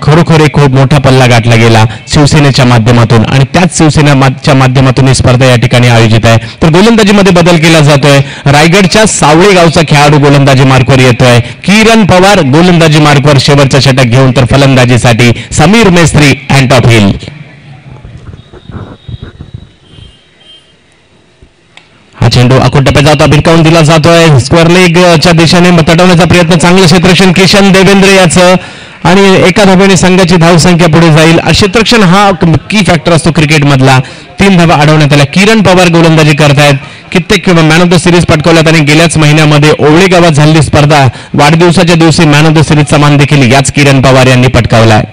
खरोखर एक खूप मोठा पल्ला गाठला गेला शिवसेनेच्या माध्यमातून आणि त्याच शिवसेनेच्या माध्यमातून ही स्पर्धा या ठिकाणी आयोजित आहे. तर गोलंदाजीमध्ये बदल केला जातोय. रायगडच्या सावळे गावचा खेळाडू गोलंदाजी मार्कवर येतोय. किरण पवार गोलंदाजी मार्कवर शेवटचं षटक घेऊन तर फलंदाजीसाठी Sameer Mestry and Top Hill. हा चेंडू आखूड टप्प्यात जाता भिरकावून दिला जातोय. स्क्वेअर लेगच्या दिशेने तटवण्याचा प्रयत्न. चांगलं क्षेत्ररक्षण किशन देवेंद्र याचं आणि एका धावेने संघाची धावसंख्या पुढे जाईल. क्षेत्ररक्षण हा की फॅक्टर असतो क्रिकेट मधला. 3 धावा अडवण्यात आल्या. किरण पवार गोलंदाजी करतायत. कित्येक मॅन ऑफ द सिरीज पटकावल्यात आणि गेल्याच महिन्यामध्ये ओवळे गावात झालेली स्पर्धा वाढदिवसाच्या दिवशी मॅन ऑफ द सिरीजचा मान देखील याच किरण पवार यांनी पटकावलाय.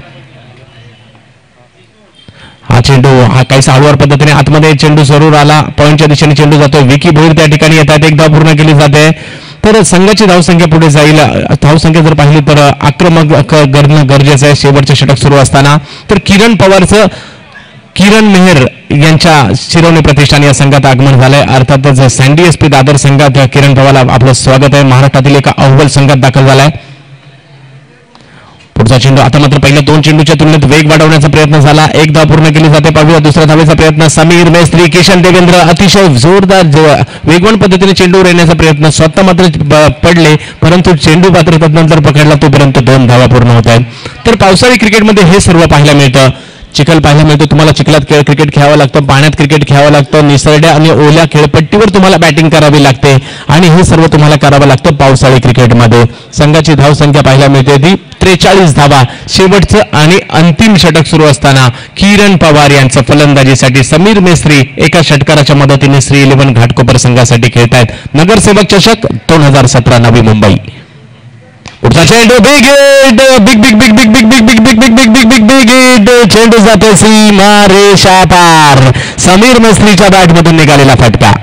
हा चेंडू हा काहीसा हळूवार पद्धतीने आतमध्ये चेंडू जरूर आला. पॉईंटच्या दिशेने चेंडू जातोय. विकी भोईर त्या ठिकाणी येतात. एक धाव पूर्ण केली जाते तर संघाची धावसंख्या पुढे जाईल. धावसंख्या जर पाहिली तर आक्रमक करणं गरजेचं आहे शेवटचे षटक सुरू असताना. तर किरण पवारचं किरण मेहर यांच्या शिरवणे प्रतिष्ठान या संघात आगमन झालंय. अर्थातच सँडी एसपी दादर संघात किरण पवारला आपलं स्वागत आहे. महाराष्ट्रातील एका अव्वल संघात दाखल झालाय. पुढचा पुढचा चेंडू आता मात्र पहिल्या 2 चेंडूच्या तुलनेत वेग वाढवण्याचा प्रयत्न झाला. एक धाव पूर्ण केली जाते. पाहूया दुसऱ्या धावेचा प्रयत्न. समीर मेस्त्री, किशन देवेंद्र अतिशय जोरदार वेगवान पद्धतीने चेंडूवर येण्याचा प्रयत्न. स्वतः मात्र पडले परंतु चेंडू मात्र तदनंतर पकडला तोपर्यंत 2 धावा पूर्ण होत आहेत. तर पावसाळी क्रिकेटमध्ये हे सर्व पाहायला मिळतं. चिखल पाहायला मिळतो. तुम्हाला चिखलात क्रिकेट खेळावं लागतं, पाण्यात क्रिकेट खेळावं लागतं, निसरड्या आणि ओल्या खेळपट्टीवर तुम्हाला बॅटिंग करावी लागते आणि हे सर्व तुम्हाला करावं लागतं पावसाळी क्रिकेटमध्ये. संघाची धावसंख्या पाहायला मिळते ती 43 धावा. शेवटचं आणि अंतिम षटक सुरू असताना किरण पवार यांचं फलंदाजीसाठी समीर मेस्त्री एका षटकाराच्या मदतीने श्री 11 घाटकोपर संघासाठी खेळतायत. नगरसेवक चषक 2017 नवी मुंबई. पुढचा चेंडू big hit, big big big big big big big big big big big big big hit. चेंडू जातो सीमा रेषा पार. समीर मेस्त्रीच्या बॅटमधून निघालेला फटका.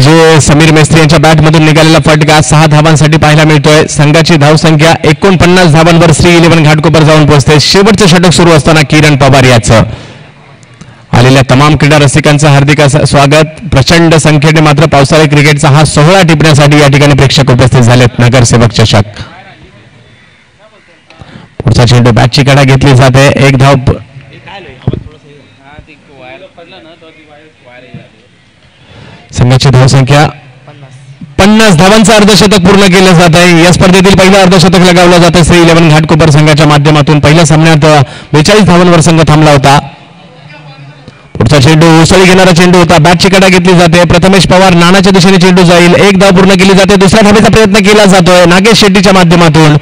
जे समीर मेस्त्री यांच्या बॅटमधून निघालेला फटका 6 धावांसाठी पाहायला मिळतोय. संघाची धावसंख्या 49 धावांवर श्री 11 घाटकोपर जाऊन पोहोचते. शेवटचं षटक सुरू असताना किरण पवार याचं. आलेल्या तमाम क्रीडा रसिकांचं हार्दिक स्वागत. प्रचंड संख्येने मात्र पावसाळी क्रिकेटचा हा सोहळा टिपण्यासाठी या ठिकाणी प्रेक्षक उपस्थित झालेत. नगरसेवक चषक. पुढचा चेंडू बॅटची कडा घेतली जाते. एक धाव. संघाची धावसंख्या 50 धावांचं अर्धशतक पूर्ण केलं जात आहे. या स्पर्धेतील पहिलं अर्धशतक लगावलं जातं श्री 11 घाटकोपर संघाच्या माध्यमातून. पहिल्या सामन्यात 42 धावांवर संघ थांबला होता. पुढचा चेंडू उसळी घेणारा चेंडू होता. बॅटची कडा घेतली जाते. प्रथमेश पवार नानाच्या दिशेने चेंडू जाईल. एक धाव पूर्ण केली जाते. दुसऱ्या धावेचा प्रयत्न केला जातोय नागेश शेट्टीच्या माध्यमातून.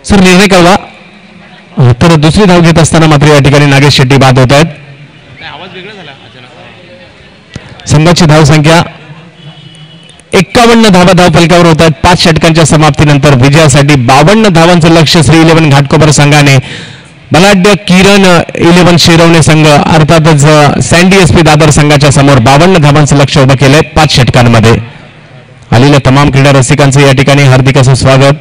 सर निर्णय कळवा. तर दुसरी धाव घेत असताना मात्र या ठिकाणी नागेश शेट्टी बाद होत आहेत. संघाची धावसंख्या 51 धावा धावफलकावर होत आहेत. 5 षटकांच्या समाप्तीनंतर विजयासाठी 52 धावांचं लक्ष्य श्री 11 घाटकोपर संघाने बलाढ्य किरण 11 शिरवणे संघ अर्थातच सँडी एसपी दादर संघाच्या समोर 52 धावांचं लक्ष्य उभं केलंय 5 षटकांमध्ये. आलेल्या तमाम क्रीडा रसिकांचं या ठिकाणी हार्दिक असं स्वागत.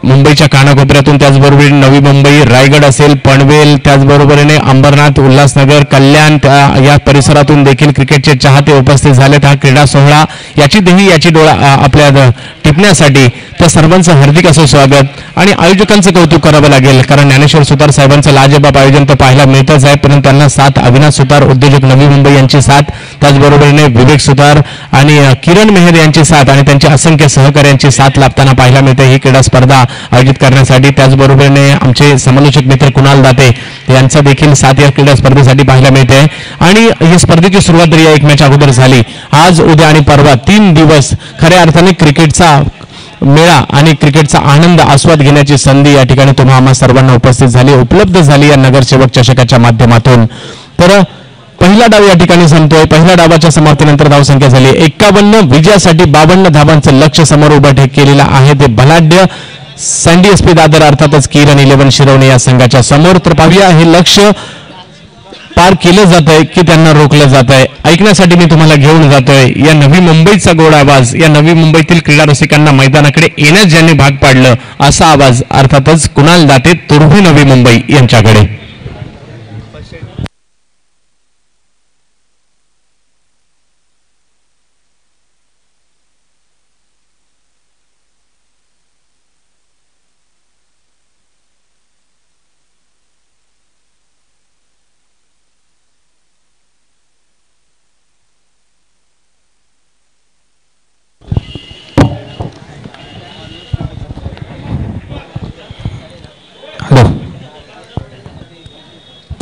मुंबईच्या कानाकोपऱ्यातून त्याचबरोबर नवी मुंबई, रायगड असेल, पनवेल, त्याचबरोबरीने अंबरनाथ, उल्हासनगर, कल्याण या परिसरातून देखील क्रिकेटचे चाहते उपस्थित झालेत. हा क्रीडा सोहळा याची देही याची डोळा आपल्या टिपण्यासाठी त्या सर्वांचं हार्दिक असं स्वागत. आणि आयोजकांचं कौतुक करावं लागेल कारण ज्ञानेश्वर सुतार साहेबांचं लाजबाब आयोजन तर पाहायला मिळतच आहे परंतु त्यांना साथ अविनाश सुतार उद्योजक नवी मुंबई यांची साथ, त्याचबरोबरीने विवेक सुतार आणि किरण मेहर यांची साथ आणि त्यांच्या असंख्य सहकार्यांची साथ लाभताना पाहायला मिळते ही क्रीडा स्पर्धा आयोजित करण्यासाठी. त्याचबरोबरीने आमचे समालोचक मित्र कुणाल दाते यांचा देखील साथ या क्रीडा स्पर्धेसाठी पाहायला मिळते. आणि ही स्पर्धेची सुरुवात तरी या 1 मॅच अगोदर झाली. आज, उद्या आणि परवा 3 दिवस खऱ्या अर्थाने क्रिकेटचा मेळा आणि क्रिकेटचा आनंद आस्वाद घेण्याची संधी या ठिकाणी तुम्हा आम्हा सर्वांना उपलब्ध झाली या नगरसेवक चषकाच्या माध्यमातून. तर पहिला डाव या ठिकाणी संपतोय. पहिल्या डावाच्या समाप्तीनंतर धावसंख्या झाली 51. विजयासाठी 52 धावांचं लक्ष्य समोर उभं केलेलं आहे ते बलाढ्य सँडी एसपी दादर अर्थातच किरण 11 शिरवणे या संघाच्या समोर. तर पाहूया हे लक्ष्य पार केलं जात आहे की त्यांना रोखलं जात आहे. ऐकण्यासाठी मी तुम्हाला घेऊन जातोय या नवी मुंबईचा गोड आवाज. या नवी मुंबईतील क्रीडा रसिकांना मैदानाकडे येण्यास ज्यांनी भाग पाडलं असा आवाज अर्थातच कुणाल दाते, तुर्भे, नवी मुंबई यांच्याकडे.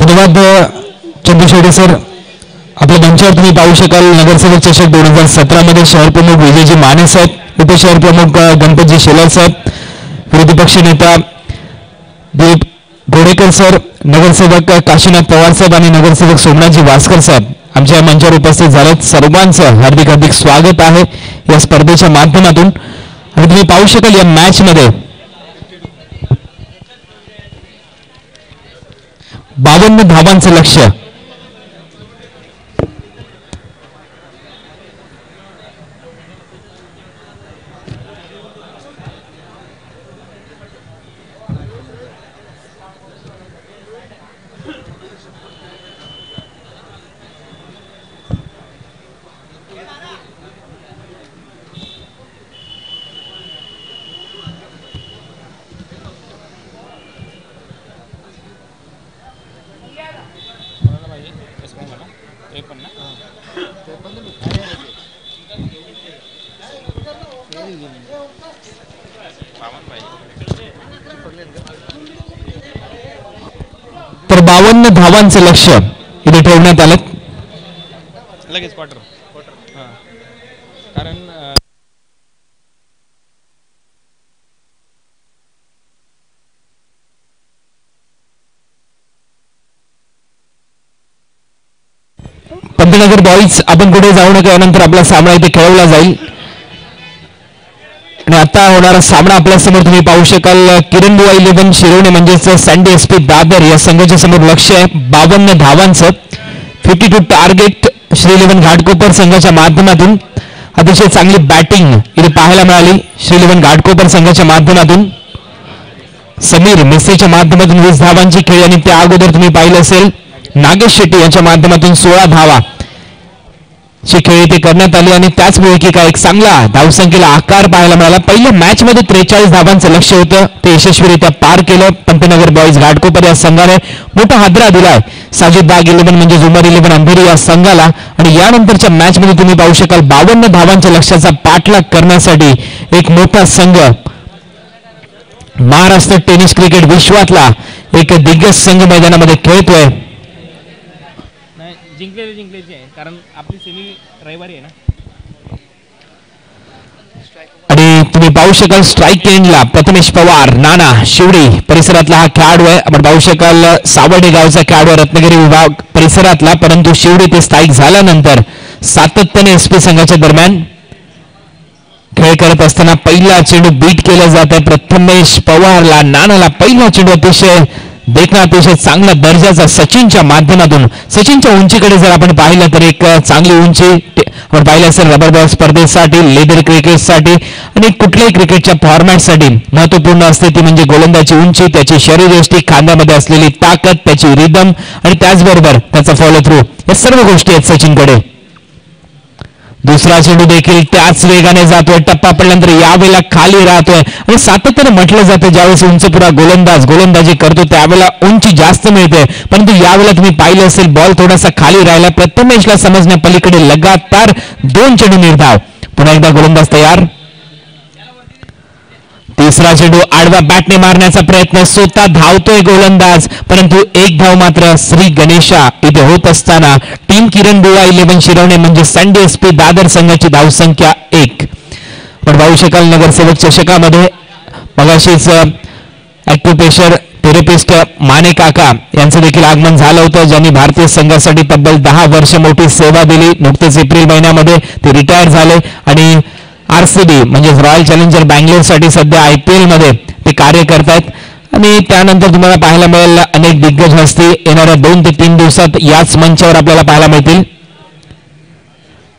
धन्यवाद चंदू शेटे सर. आपल्या मंचावर तुम्ही पाहू शकाल नगरसेवक चषक 2017 मध्ये शहर प्रमुख विजयजी माने साहेब, उपशहर प्रमुख गणपतजी शेलार साहेब, विरोधी पक्ष नेता दिलीप घोडेकर सर, नगरसेवक काशीनाथ पवार साहेब आणि नगरसेवक सोमनाथजी वासकर साहेब आमच्या मंचावर उपस्थित झालेत. सर्वांचं हार्दिक हार्दिक स्वागत आहे या स्पर्धेच्या माध्यमातून. आणि तुम्ही पाहू शकाल या मॅच मध्ये 52 धावांचं लक्ष्य. तर 52 धावांचं लक्ष्य इथे ठेवण्यात आलं. लगेच क्वार्टर कारण पंतनगर बॉईज आपण कुठे जाऊ नका, यानंतर आपला सामना इथे खेळवला जाईल. आणि आता होणारा सामना आपल्या समोर तुम्ही पाहू शकाल. किरण बुवा 11 शिरवणे म्हणजेच सँडी एसपी दादर या संघाच्या समोर लक्ष आहे 52 धावांचं. 52 टार्गेट श्री 11 घाटकोपर संघाच्या माध्यमातून. अतिशय चांगली बॅटिंग इथे पाहायला मिळाली श्री 11 घाटकोपर संघाच्या माध्यमातून. समीर मिसेच्या माध्यमातून 20 धावांची खेळी आणि त्या अगोदर तुम्ही पाहिलं असेल नागेश शेट्टी यांच्या माध्यमातून 16 धावा ची खेळी ते करण्यात आली. आणि त्याचपैकी काय एक चांगला धावसंख्येला आकार पाहायला मिळाला. पहिल्या मॅच मध्ये 43 धावांचं लक्ष्य होतं, ते यशस्वीरित्या पार केलं. पंतनगर बॉईज घाटकोपर या संघाने मोठा हादरा दिलाय साजिद बाग 11 म्हणजे उमर 11 अंधेरी या संघाला. आणि यानंतरच्या मॅच मध्ये तुम्ही पाहू शकाल 52 धावांच्या लक्ष्याचा पाठलाग करण्यासाठी एक मोठा संघ महाराष्ट्र टेनिस क्रिकेट विश्वातला एक दिग्गज संघ मैदानामध्ये खेळतोय. जिंकलेचे आहे कारण आपली सेमी रविवारी आहे ना. आणि तुम्ही पाहू शकाल स्ट्राईक एंडला प्रथमेश पवार नाना शिवडी परिसरातला हा खेळाडू आहे. आपण पाहू शकाल सावर्डे गावचा खेळाडू आहे रत्नागिरी विभाग परिसरातला, परंतु शिवडी ते स्थायिक झाल्यानंतर सातत्याने एसपी संघाच्या दरम्यान खेळ करत असताना पहिला चेंडू बीट केला जात आहे प्रथमेश पवारला. नानाला पहिला चेंडू अतिशय चांगला दर्जाचा सचिनच्या माध्यमातून. सचिनच्या उंचीकडे जर आपण पाहिलं तर एक चांगली उंची आपण पाहिलं असेल रबर बॉल स्पर्धेसाठी, लेदर क्रिकेटसाठी आणि कुठल्याही क्रिकेटच्या फॉर्मॅटसाठी महत्वपूर्ण असते ती म्हणजे गोलंदाजी उंची, त्याची शरीरयष्टी, खांद्यामध्ये असलेली ताकद, त्याची रिदम आणि त्याचबरोबर त्याचा फॉलो थ्रू, या सर्व गोष्टी आहेत सचिनकडे. दुसरा चेंडू देखील त्याच वेगाने जातोय. टप्पा पडल्यानंतर यावेळेला खाली राहतोय आणि सातत्याने म्हटलं जातं ज्यावेळेस उंचपुरा गोलंदाजी करतो त्यावेळेला उंची जास्त मिळते, परंतु यावेळेला तुम्ही पाहिलं असेल बॉल थोडासा खाली राहिला. प्रथमेशला समजण्या पलीकडे लगातार 2 चेंडू निर्धाव. पुन्हा एकदा गोलंदाज तयार. तिसरा चेंडू आडवा बॅटने मारण्याचा प्रयत्न, स्वतः धावतोय गोलंदाज, परंतु एक धाव मात्र श्री गणेशा इथे होत असताना टीम किरण बुवा 11 शिरवणे म्हणजे सँडी एसपी दादर संघाची धावसंख्या 1. पण पाहू शकाल नगरसेवक चषकामध्ये मगाशीच ॲक्युप्रेशर थेरपिस्ट माने काका यांचं देखील आगमन झालं होतं, ज्यांनी भारतीय संघासाठी तब्बल 10 वर्ष मोठी सेवा दिली. नुकतेच एप्रिल महिन्यामध्ये ते रिटायर झाले आणि RCB म्हणजे रॉयल चॅलेंजर बँगलोर साठी सध्या IPL मध्ये ते कार्य करतायत. आणि त्यानंतर तुम्हाला पाहायला मिळेल अनेक दिग्गज हस्ती येणाऱ्या 2 ते 3 दिवसात याच मंचावर आपल्याला पाहायला मिळतील.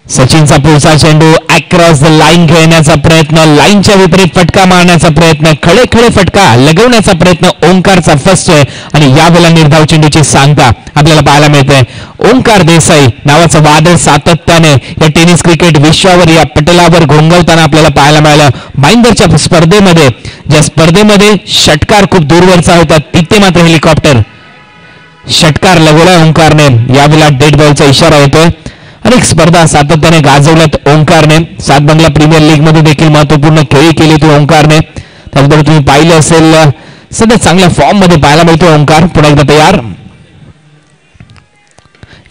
सचिनचा पुढचा चेंडू अक्रॉस द लाईन खेळण्याचा प्रयत्न, लाईनच्या विपरीत फटका मारण्याचा प्रयत्न, खडे फटका लगवण्याचा प्रयत्न ओंकारचा फर्स्ट आहे. आणि यावेळेला निर्धाव चेंडूची सांगता आपल्याला पाहायला मिळते. ओंकार देसाई नावाचं वादळ सातत्याने या टेनिस क्रिकेट विश्वावर या पटलावर घोंगवताना आपल्याला पाहायला मिळालं. बाइंदरच्या स्पर्धेमध्ये ज्या स्पर्धेमध्ये षटकार खूप दूरवरचा होता तिथे मात्र हेलिकॉप्टर षटकार लगवला ओंकारने. यावेळेला डेड बॉलचा इशारा येतोय. अनेक स्पर्धा सातत्याने गाजवल्यात ओंकारने. सातबंगला प्रीमियर लीग मध्ये देखील महत्वपूर्ण खेळी केली तो ओंकारने. त्याचबरोबर तुम्ही पाहिलं असेल सध्या चांगल्या फॉर्म मध्ये पाहायला मिळतो ओंकार. पुन्हा एकदा तयार.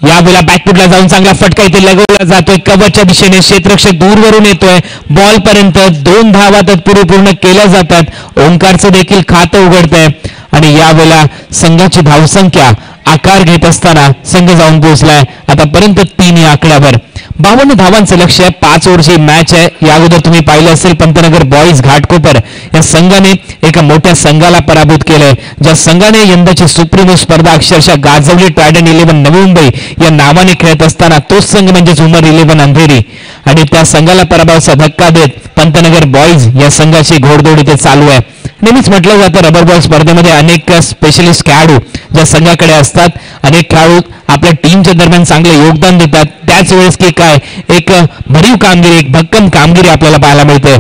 यावेळेला बॅकफुटला जाऊन चांगला फटका इथे लगवला जातोय कव्हरच्या दिशेने. क्षेत्ररक्षक दूरवरून येतोय बॉल पर्यंत. 2 धावा तत्पूर्वी पूर्ण केल्या जातात. ओंकारचं देखील खातं उघडतंय आणि यावेळेला संघाची धावसंख्या आकार घेत असताना संघ जाऊन पोहोचलाय आतापर्यंत 3 या आकड्यावर. 52 धावांचं लक्ष्य आहे. 5 ओव्हरची मॅच आहे. या अगोदर तुम्ही पाहिलं असेल पंतनगर बॉईज घाटकोपर या संघाने एका मोठ्या संघाला पराभूत केलंय. ज्या संघाने यंदाची सुप्रीमो स्पर्धा अक्षरशः गाजवली ट्रायडन 11 नवी मुंबई या नावाने खेळत असताना तोच संघ म्हणजे उमर 11 अंधेरी. आणि त्या संघाला पराभवाचा धक्का देत पंतनगर बॉईज या संघाची घोडदौड इथे चालू आहे. नेहमीच म्हटलं जातं रबर बॉल स्पर्धेमध्ये अनेक स्पेशलिस्ट खेळाडू ज्या संघाकडे असतात, अनेक खेळाडू आपल्या टीमच्या दरम्यान चांगले योगदान देतात. त्याच वेळेस की काय एक भरीव कामगिरी, एक भक्कम कामगिरी आपल्याला पाहायला मिळते.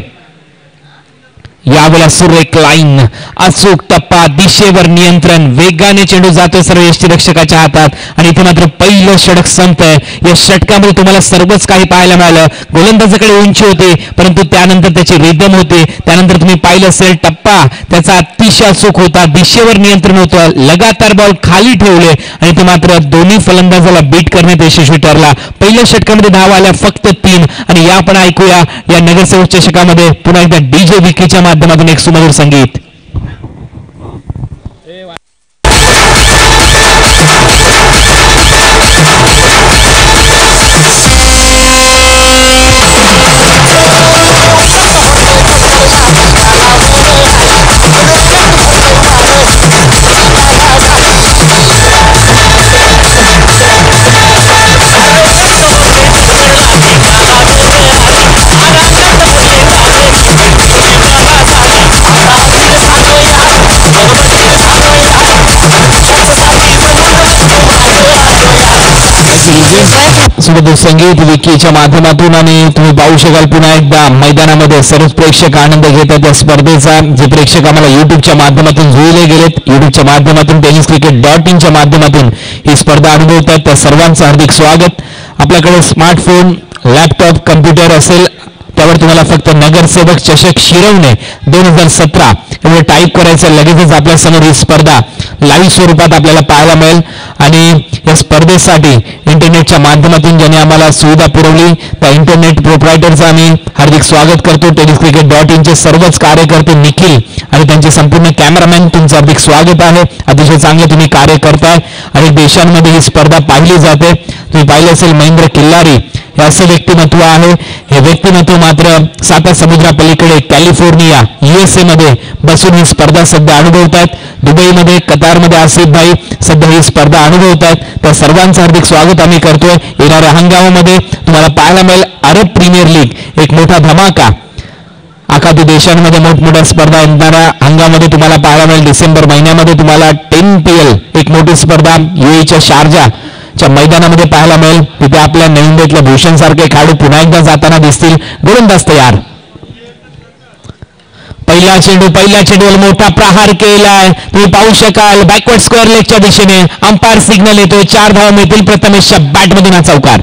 यावेळेला सुरेख लाईन, अचूक टप्पा, दिशेवर नियंत्रण, वेगाने चेंडू जातोय सर्व यष्टीरक्षकाच्या हातात आणि इथे मात्र पहिलं षटक संपतंय. या षटकामध्ये तुम्हाला सर्वच काही पाहायला मिळालं. गोलंदाजाकडे उंची होती, परंतु त्यानंतर त्याची रिदम होती. त्यानंतर तुम्ही पाहिलं असेल टप्पा त्याचा अतिशय अचूक होता, दिशेवर नियंत्रण होतं, लगातार बॉल खाली ठेवले आणि ते मात्र दोन्ही फलंदाजाला बीट करण्यात यशस्वी ठरला. पहिल्या षटकामध्ये धावा आल्या फक्त 3 आणि या आपण ऐकूया या नगरसेवक चषकामध्ये पुन्हा एकदा डीजे विकीच्या माध्यमातून एक सुमधुर संगीत. सुमधुर संगीत विकीच्या माध्यमातून आणि तुम्ही पाहू शकाल पुन्हा एकदा मैदानामध्ये सर्व प्रेक्षक आनंद घेतात या स्पर्धेचा. जे प्रेक्षक आम्हाला युट्यूबच्या माध्यमातून जुळले गेलेत, युट्यूबच्या माध्यमातून tenniscricket.in च्या माध्यमातून ही स्पर्धा अनुभवतात त्या सर्वांचं हार्दिक स्वागत. आपल्याकडे स्मार्टफोन, लॅपटॉप, कम्प्युटर असेल त्यावर तुम्हाला फक्त नगरसेवक चषक शिरवणे 2017 एवढं टाईप करायचं, लगेचच आपल्यासमोर ही स्पर्धा लाईव्ह स्वरूपात आपल्याला पाहायला मिळेल. आणि या स्पर्धेसाठी इंटरनेटच्या माध्यमातून ज्यांनी आम्हाला सुविधा पुरवली त्या इंटरनेट प्रोप्रायटरचं आम्ही हार्दिक स्वागत करतो. tenniscricket.in चे सर्वच कार्यकर्ते निखिल आणि त्यांचे संपूर्ण कॅमेरामॅन तुमचं हार्दिक स्वागत आहे. अतिशय चांगले तुम्ही कार्य करताय आणि देशांमध्ये ही स्पर्धा पाहिली जाते. तुम्ही पाहिलं असेल महेंद्र किल्लारी हे असं व्यक्तिमत्व आहे. हे व्यक्तिमत्व मात्र 7 समुद्रापलीकडे कॅलिफोर्निया USA मध्ये बसून ही स्पर्धा सध्या अनुभवतात. दुबईमध्ये, कतारमध्ये आसिफ भाई सध्या ही स्पर्धा अनुभवतात. त्या सर्वांचं हार्दिक स्वागत आम्ही करतोय. येणाऱ्या हंगामामध्ये तुम्हाला पाहायला मिळेल अरब प्रीमियर लीग एक मोठा धमाका. आखाती देशांमध्ये मोठमोठ्या स्पर्धा येणाऱ्या हंगामामध्ये तुम्हाला पाहायला मिळेल. डिसेंबर महिन्यामध्ये तुम्हाला 10PL एक मोठी स्पर्धा UAEच्या शारजाच्या मैदानामध्ये पाहायला मिळेल. तिथे आपल्या नवी मुंबईतल्या भूषण सारखे खेळाडू पुन्हा एकदा जाताना दिसतील. गोलंदाज तयार. पहिला चेंडूवर मोठा प्रहार केलाय. तुम्ही पाहू शकाल बॅकवर्ड स्क्वेअर लेगच्या दिशेने अंपायर सिग्नल येतोय. 4 धावा मिळतील प्रथमेशच्या बॅटमधून हा चौकार.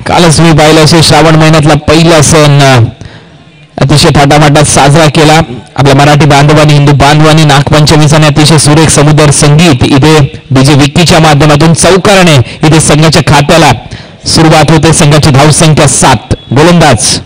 कालच मी पाहिलं असे श्रावण महिन्यातला पहिला सण अतिशय थाटामाटात साजरा केला. आपल्या मराठी बांधवांनी, हिंदू बांधवांनी नागपंचमीचा अतिशय सुरेख समुद्र संगीत इथे डीजे विक्कीच्या माध्यमातून चौकाराने इथे संघाच्या खात्याला सुरुवात होते. संघाची धावसंख्या 7. गोलंदाज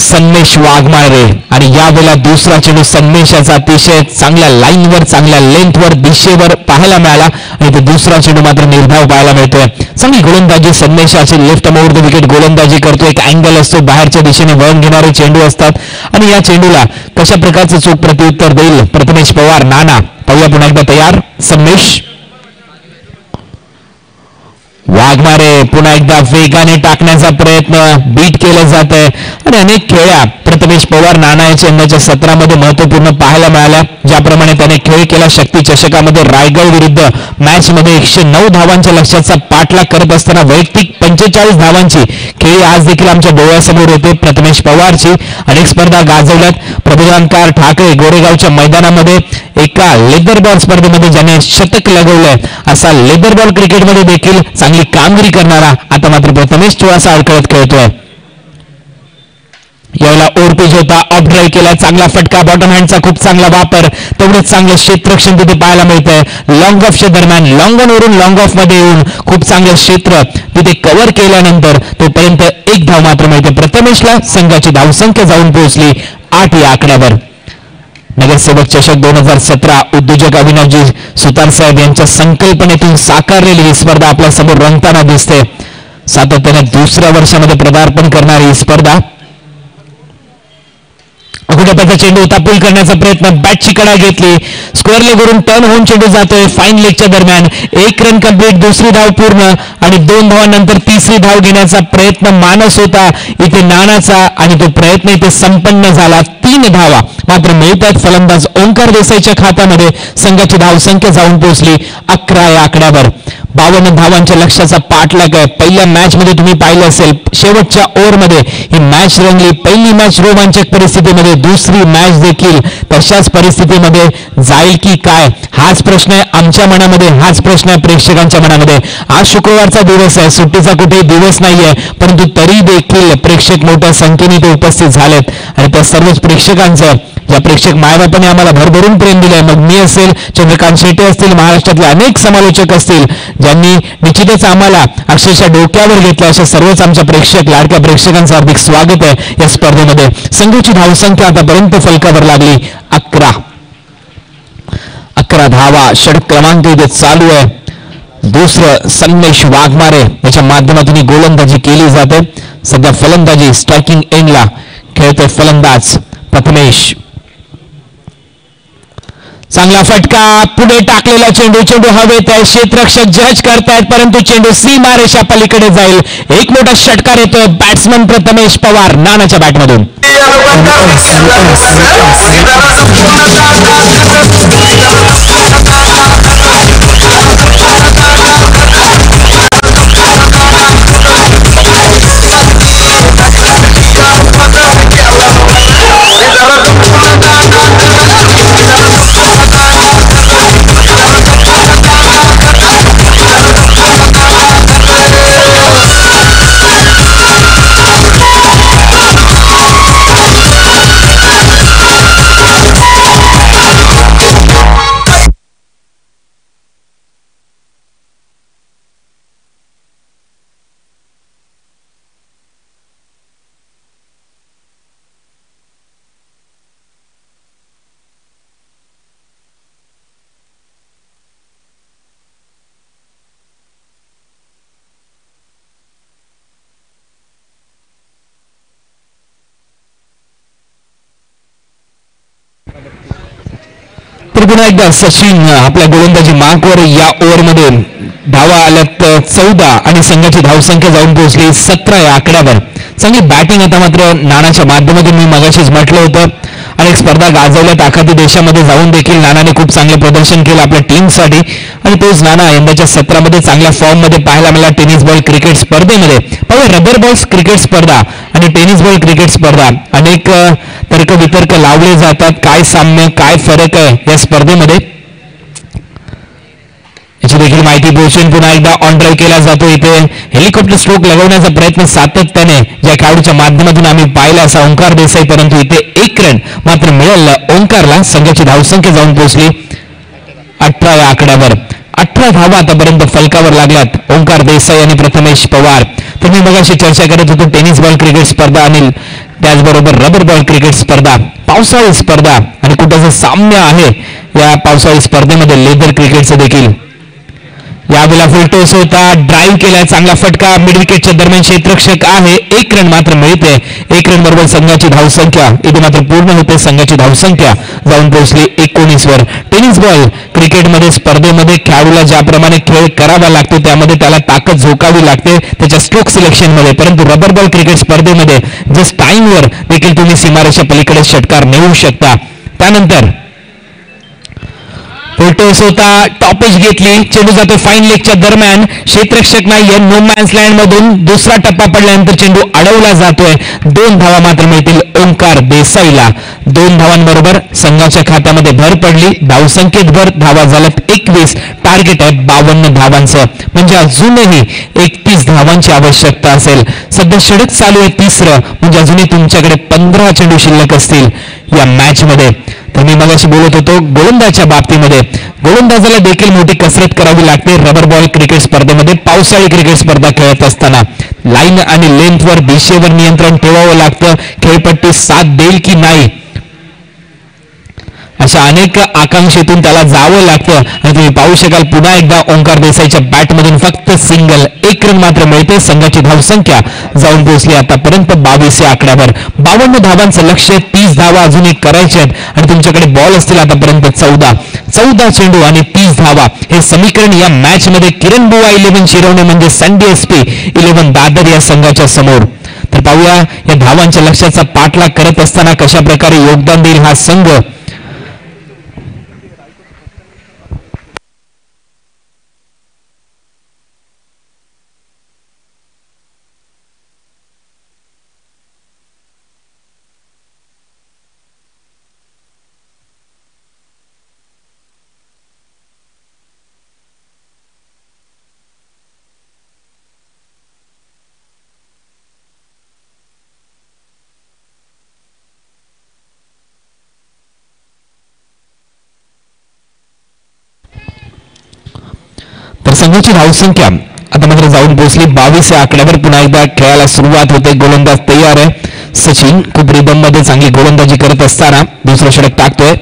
सन्मेश वाघमारे आणि यावेळेला दुसरा चेंडू सन्मेशाचा अतिशय चांगल्या लाईनवर, चांगल्या लेंथवर, दिशेवर पाहायला मिळाला आणि ते दुसरा चेंडू मात्र निर्धाव पाहायला मिळतोय. चांगली गोलंदाजी सन्मेशाची, लेफ्ट ओव्हर द विकेट गोलंदाजी करतो. एक अँगल असतो, बाहेरच्या दिशेने वळण घेणारे चेंडू असतात आणि या चेंडूला कशा प्रकारचं चोख प्रत्युत्तर देईल प्रथमेश पवार. नाना पाहूया पुन्हा एकदा तयार. सन्मेश वाघमारे पुन्हा एकदा वेगाने टाकण्याचा प्रयत्न, बीट केलं जात आहे आणि अनेक खेळ्या प्रथमेश पवार नाना याच्या यंदाच्या सत्रामध्ये महत्वपूर्ण पाहायला मिळाल्या. ज्याप्रमाणे त्याने खेळ केला शक्ती चषकामध्ये रायगड विरुद्ध मॅच मध्ये 109 धावांच्या लक्ष्याचा पाठलाग करत असताना वैयक्तिक 45 धावांची खेळी आज देखील आमच्या डोळ्यासमोर होते. प्रथमेश पवारची अनेक स्पर्धा गाजवल्यात. प्रबोधनकार ठाकरे गोरेगावच्या मैदानामध्ये एका लेदर बॉल स्पर्धेमध्ये ज्याने शतक लगवलंय असा लेदर बॉल क्रिकेटमध्ये देखील चांगली कामगिरी करणारा आता मात्र प्रथमेश थोडासा अडकळत खेळतोय. यावेळेला ओव्हरपिच होता, ऑफ ड्राईव्ह केला, चांगला फटका, बॉटम हँडचा खूप चांगला वापर, तेवढंच चांगलं क्षेत्ररक्षण तिथे पाहायला मिळतंय. लॉंग ऑफच्या दरम्यान लॉंग ऑन वरून लॉंग ऑफ मध्ये येऊन खूप चांगलं क्षेत्र तिथे कव्हर केल्यानंतर तोपर्यंत 1 धाव मात्र मिळते प्रथमेशला. संघाची धावसंख्या जाऊन पोहोचली 8 या आकड्यावर. नगरसेवक चषक 2017 उद्योजक अविनाशजी सुतार साहेब यांच्या संकल्पनेतून साकारलेली ही स्पर्धा आपल्या समोर रंगताना दिसते. सातत्याने 2ऱ्या वर्षामध्ये पदार्पण करणारी ही स्पर्धा टप्प्याचा चेंडू होता पूल करण्याचा प्रयत्न, बॅटची कडा घेतली, स्क्वेअर लेगवरून टर्न होऊन चेंडू जातोय फाईन लेगच्या दरम्यान. 1 रन कंप्लीट, दुसरी धाव पूर्ण आणि 2 धावांनंतर तिसरी धाव घेण्याचा प्रयत्न मानस होता इथे नानाचा आणि तो प्रयत्न इथे संपन्न झाला. 3 धावा मात्र मिळतात फलंदाज ओंकार देसाईच्या खात्यामध्ये. संघाची धावसंख्या जाऊन पोहोचली 11 या आकड्यावर. 52 धावांच्या लक्ष्याचा पाठलाग आहे. पहिल्या मॅच मध्ये तुम्ही पाहिलं असेल शेवटच्या ओव्हरमध्ये ही मॅच रंगली. पहिली मॅच रोमांचक परिस्थितीमध्ये, दुसरी मॅच देखील तशाच परिस्थितीमध्ये जाईल की काय हाच प्रश्न आहे आमच्या मनामध्ये, हाच प्रश्न आहे प्रेक्षकांच्या मनामध्ये. आज शुक्रवारचा दिवस आहे, सुट्टीचा कुठेही दिवस नाहीये, परंतु तरी देखील प्रेक्षक मोठ्या संख्येने ते उपस्थित झालेत आणि त्या सर्वच प्रेक्षकांचं, या प्रेक्षक मायबापाने आम्हाला भरभरून प्रेम दिलंय. मग मी असेल, चंद्रकांत शेट्टे असतील, महाराष्ट्रातले अनेक समालोचक असतील ज्यांनी निश्चितच आम्हाला अक्षरशः डोक्यावर घेतलं, अशा सर्वच आमच्या प्रेक्षक लाडक्या प्रेक्षकांचं हार्दिक स्वागत आहे या स्पर्धेमध्ये. संघाची धावसंख्या आतापर्यंत फलकावर लागली 11 धावा. षटक क्रमांक इथे चालू आहे. दुसरं संदेश वाघमारे याच्या माध्यमातून गोलंदाजी केली जाते. सध्या फलंदाजी स्ट्रायकिंग एंडला खेळतोय फलंदाज प्रथमेश. चांगला फटका, पुढे टाकलेला चेंडू, चेंडू हवेत आहे, क्षेत्ररक्षक जज करतायत परंतु चेंडू सीमारेषा पलीकडे जाईल. एक मोठा षटकार येतोय बॅट्समन प्रथमेश पवार नानाच्या बॅटमधून. तर पुन्हा एकदा सचिन आपल्या गोलंदाजी मार्कवर. या ओव्हरमध्ये धावा आल्यात 14 आणि संघाची धावसंख्या जाऊन पोहोचली 17 या आकड्यावर. चांगली बॅटिंग आता मात्र नानाच्या माध्यमातून मी मगाशीच म्हटलं होतं. अनेक स्पर्धा गाजवल्यात आखाती देशामध्ये जाऊन देखील नानाने खूप चांगलं प्रदर्शन केलं आपल्या टीमसाठी आणि तोच नाना यंदाच्या सत्रामध्ये चांगल्या फॉर्ममध्ये पाहायला मिळाला. टेनिस बॉल क्रिकेट स्पर्धेमध्ये पाहूया रबर बॉल्स क्रिकेट स्पर्धा आणि टेनिस बॉल क्रिकेट स्पर्धा. अनेक तर्कवितर्क लावले जातात. काय साम्य, काय फरक आहे या स्पर्धेमध्ये याची देखील माहिती पोहोचून पुन्हा एकदा ऑन ड्राईव्ह केला जातो. इथे हेलिकॉप्टर स्ट्रोक लगवण्याचा प्रयत्न सातत्याने ज्या खेळाडूच्या माध्यमातून आम्ही पाहिला असा ओंकार देसाई, परंतु इथे 1 रन मात्र मिळालं ओंकारला. संघाची धावसंख्या जाऊन पोहोचली 18 या आकड्यावर. 18 धावा आतापर्यंत फलकावर लागल्यात ओंकार देसाई आणि प्रथमेश पवार. तर मी मगाशी चर्चा करत होतो टेनिस बॉल क्रिकेट स्पर्धा आणि त्याचबरोबर रबर बॉल क्रिकेट स्पर्धा, पावसाळी स्पर्धा आणि कुठं साम्य आहे या पावसाळी स्पर्धेमध्ये लेदर क्रिकेटचं देखील. यावेळेला फुलटोस होता, ड्राईव्ह केलाय, चांगला फटका, मिड विकेटच्या दरम्यान क्षेत्ररक्षक आहे. 1 रन मात्र मिळते. 1 रन बरोबर संघाची धावसंख्या इथे मात्र पूर्ण होते. संघाची धावसंख्या जाऊन पोहोचली 19 वर. टेनिस बॉल क्रिकेटमध्ये स्पर्धेमध्ये खेळाडूला ज्याप्रमाणे खेळ करावा लागतो त्यामध्ये त्याला ताकद झोकावी लागते त्याच्या स्ट्रोक सिलेक्शनमध्ये, परंतु रबर बॉल क्रिकेट स्पर्धेमध्ये जस्ट टाइमवर देखील तुम्ही सीमारेषा पलीकडे षटकार नेऊ शकता. त्यानंतर फुलटोस होता, टॉपेज घेतली, चेंडू जातो फाईन लेगच्या दरम्यान, क्षेत्ररक्षक नाहीये. नो मॅन्स लँड मधून दुसरा टप्पा पडल्यानंतर चेंडू अडवला जातोय. 2 धावा मात्र मिळतील ओंकार देसाईला. 2 धावांबरोबर संघाच्या खात्यामध्ये भर पडली. धावसंख्येत भर, धावा झाल्यात 21. टार्गेट आहे 52 धावांचं, म्हणजे अजूनही 31 धावांची आवश्यकता असेल. सध्या षटक चालू आहे 3रं, म्हणजे अजूनही तुमच्याकडे 15 चेंडू शिल्लक असतील या मॅच मध्ये. तर मी मगाशी बोलत होतो गोलंदाजच्या बाबतीमध्ये गोलंदाजाला देखील मोठी कसरत करावी लागते रबर बॉल क्रिकेट स्पर्धेमध्ये. पावसाळी क्रिकेट स्पर्धा खेळत असताना लाईन आणि लेंथवर, दिशेवर नियंत्रण ठेवावं लागतं. खेळपट्टी साथ देईल की नाही अशा अनेक आकांक्षेतून त्याला जावं लागतं आणि तुम्ही पाहू शकाल पुन्हा एकदा ओंकार देसाईच्या बॅटमधून फक्त सिंगल, 1 रन मात्र मिळते. संघाची धावसंख्या जाऊन पोहोचली आतापर्यंत 22 या आकड्यावर. 52 धावांचं लक्ष्य, 30 धावा अजून एक करायचे आहेत आणि तुमच्याकडे बॉल असतील आतापर्यंत 14 चेंडू आणि 30 धावा. हे समीकरण या मॅच मध्ये किरण बुवा 11 शिरवणे म्हणजे संडे SP 11 दादर या संघाच्या समोर. तर पाहूया या धावांच्या लक्ष्याचा पाठलाग करत असताना कशा प्रकारे योगदान देईल हा संघ. संघाची धावसंख्या आता मात्र जाऊन पोहोचली 22 या आकड्यावर. पुन्हा एकदा खेळाला सुरुवात होते. गोलंदाज तयार आहे. सचिन खूप रिदम मध्ये चांगली गोलंदाजी करत असताना दुसरं षटक टाकतोय.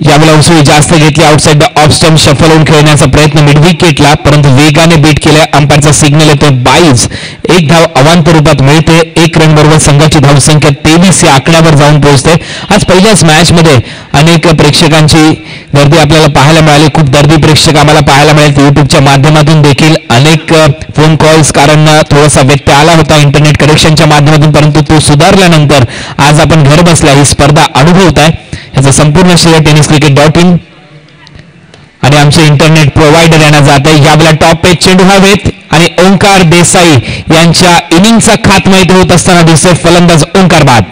यावेळेला उसळी जास्त घेतली. Outside the off stump shuffle होऊन खेळण्याचा प्रयत्न मिड विकेटला, परंतु वेगाने बीट केल्या. अंपायरचा सिग्नल येतो 22. 1 धाव अवांतर रूपात मिळते. 1 रन बरोबर संघाची धावसंख्या 23 या आकड्यावर जाऊन पोहोचते. आज पहिल्याच मॅच मध्ये अनेक प्रेक्षकांची गर्दी आपल्याला पाहायला मिळाली. खूप दर्दी प्रेक्षक आम्हाला पाहायला मिळाले. युट्यूबच्या माध्यमातून देखील अनेक फोन कॉल्स, कारण थोडासा व्यत्यय आला होता इंटरनेट कनेक्शनच्या माध्यमातून, परंतु तो सुधारल्यानंतर आज आपण घर बसल्या ही स्पर्धा अनुभवताय. याचं संपूर्ण श्रेय tenniscricket.in आणि आमचे इंटरनेट प्रोव्हायडर यांना जात आहे. यावेळेला टॉप पेच चेंडू हवेत आणि ओंकार देसाई यांच्या इनिंगचा खात्मा इथे होत असताना दिसतोय. फलंदाज ओंकार बाद.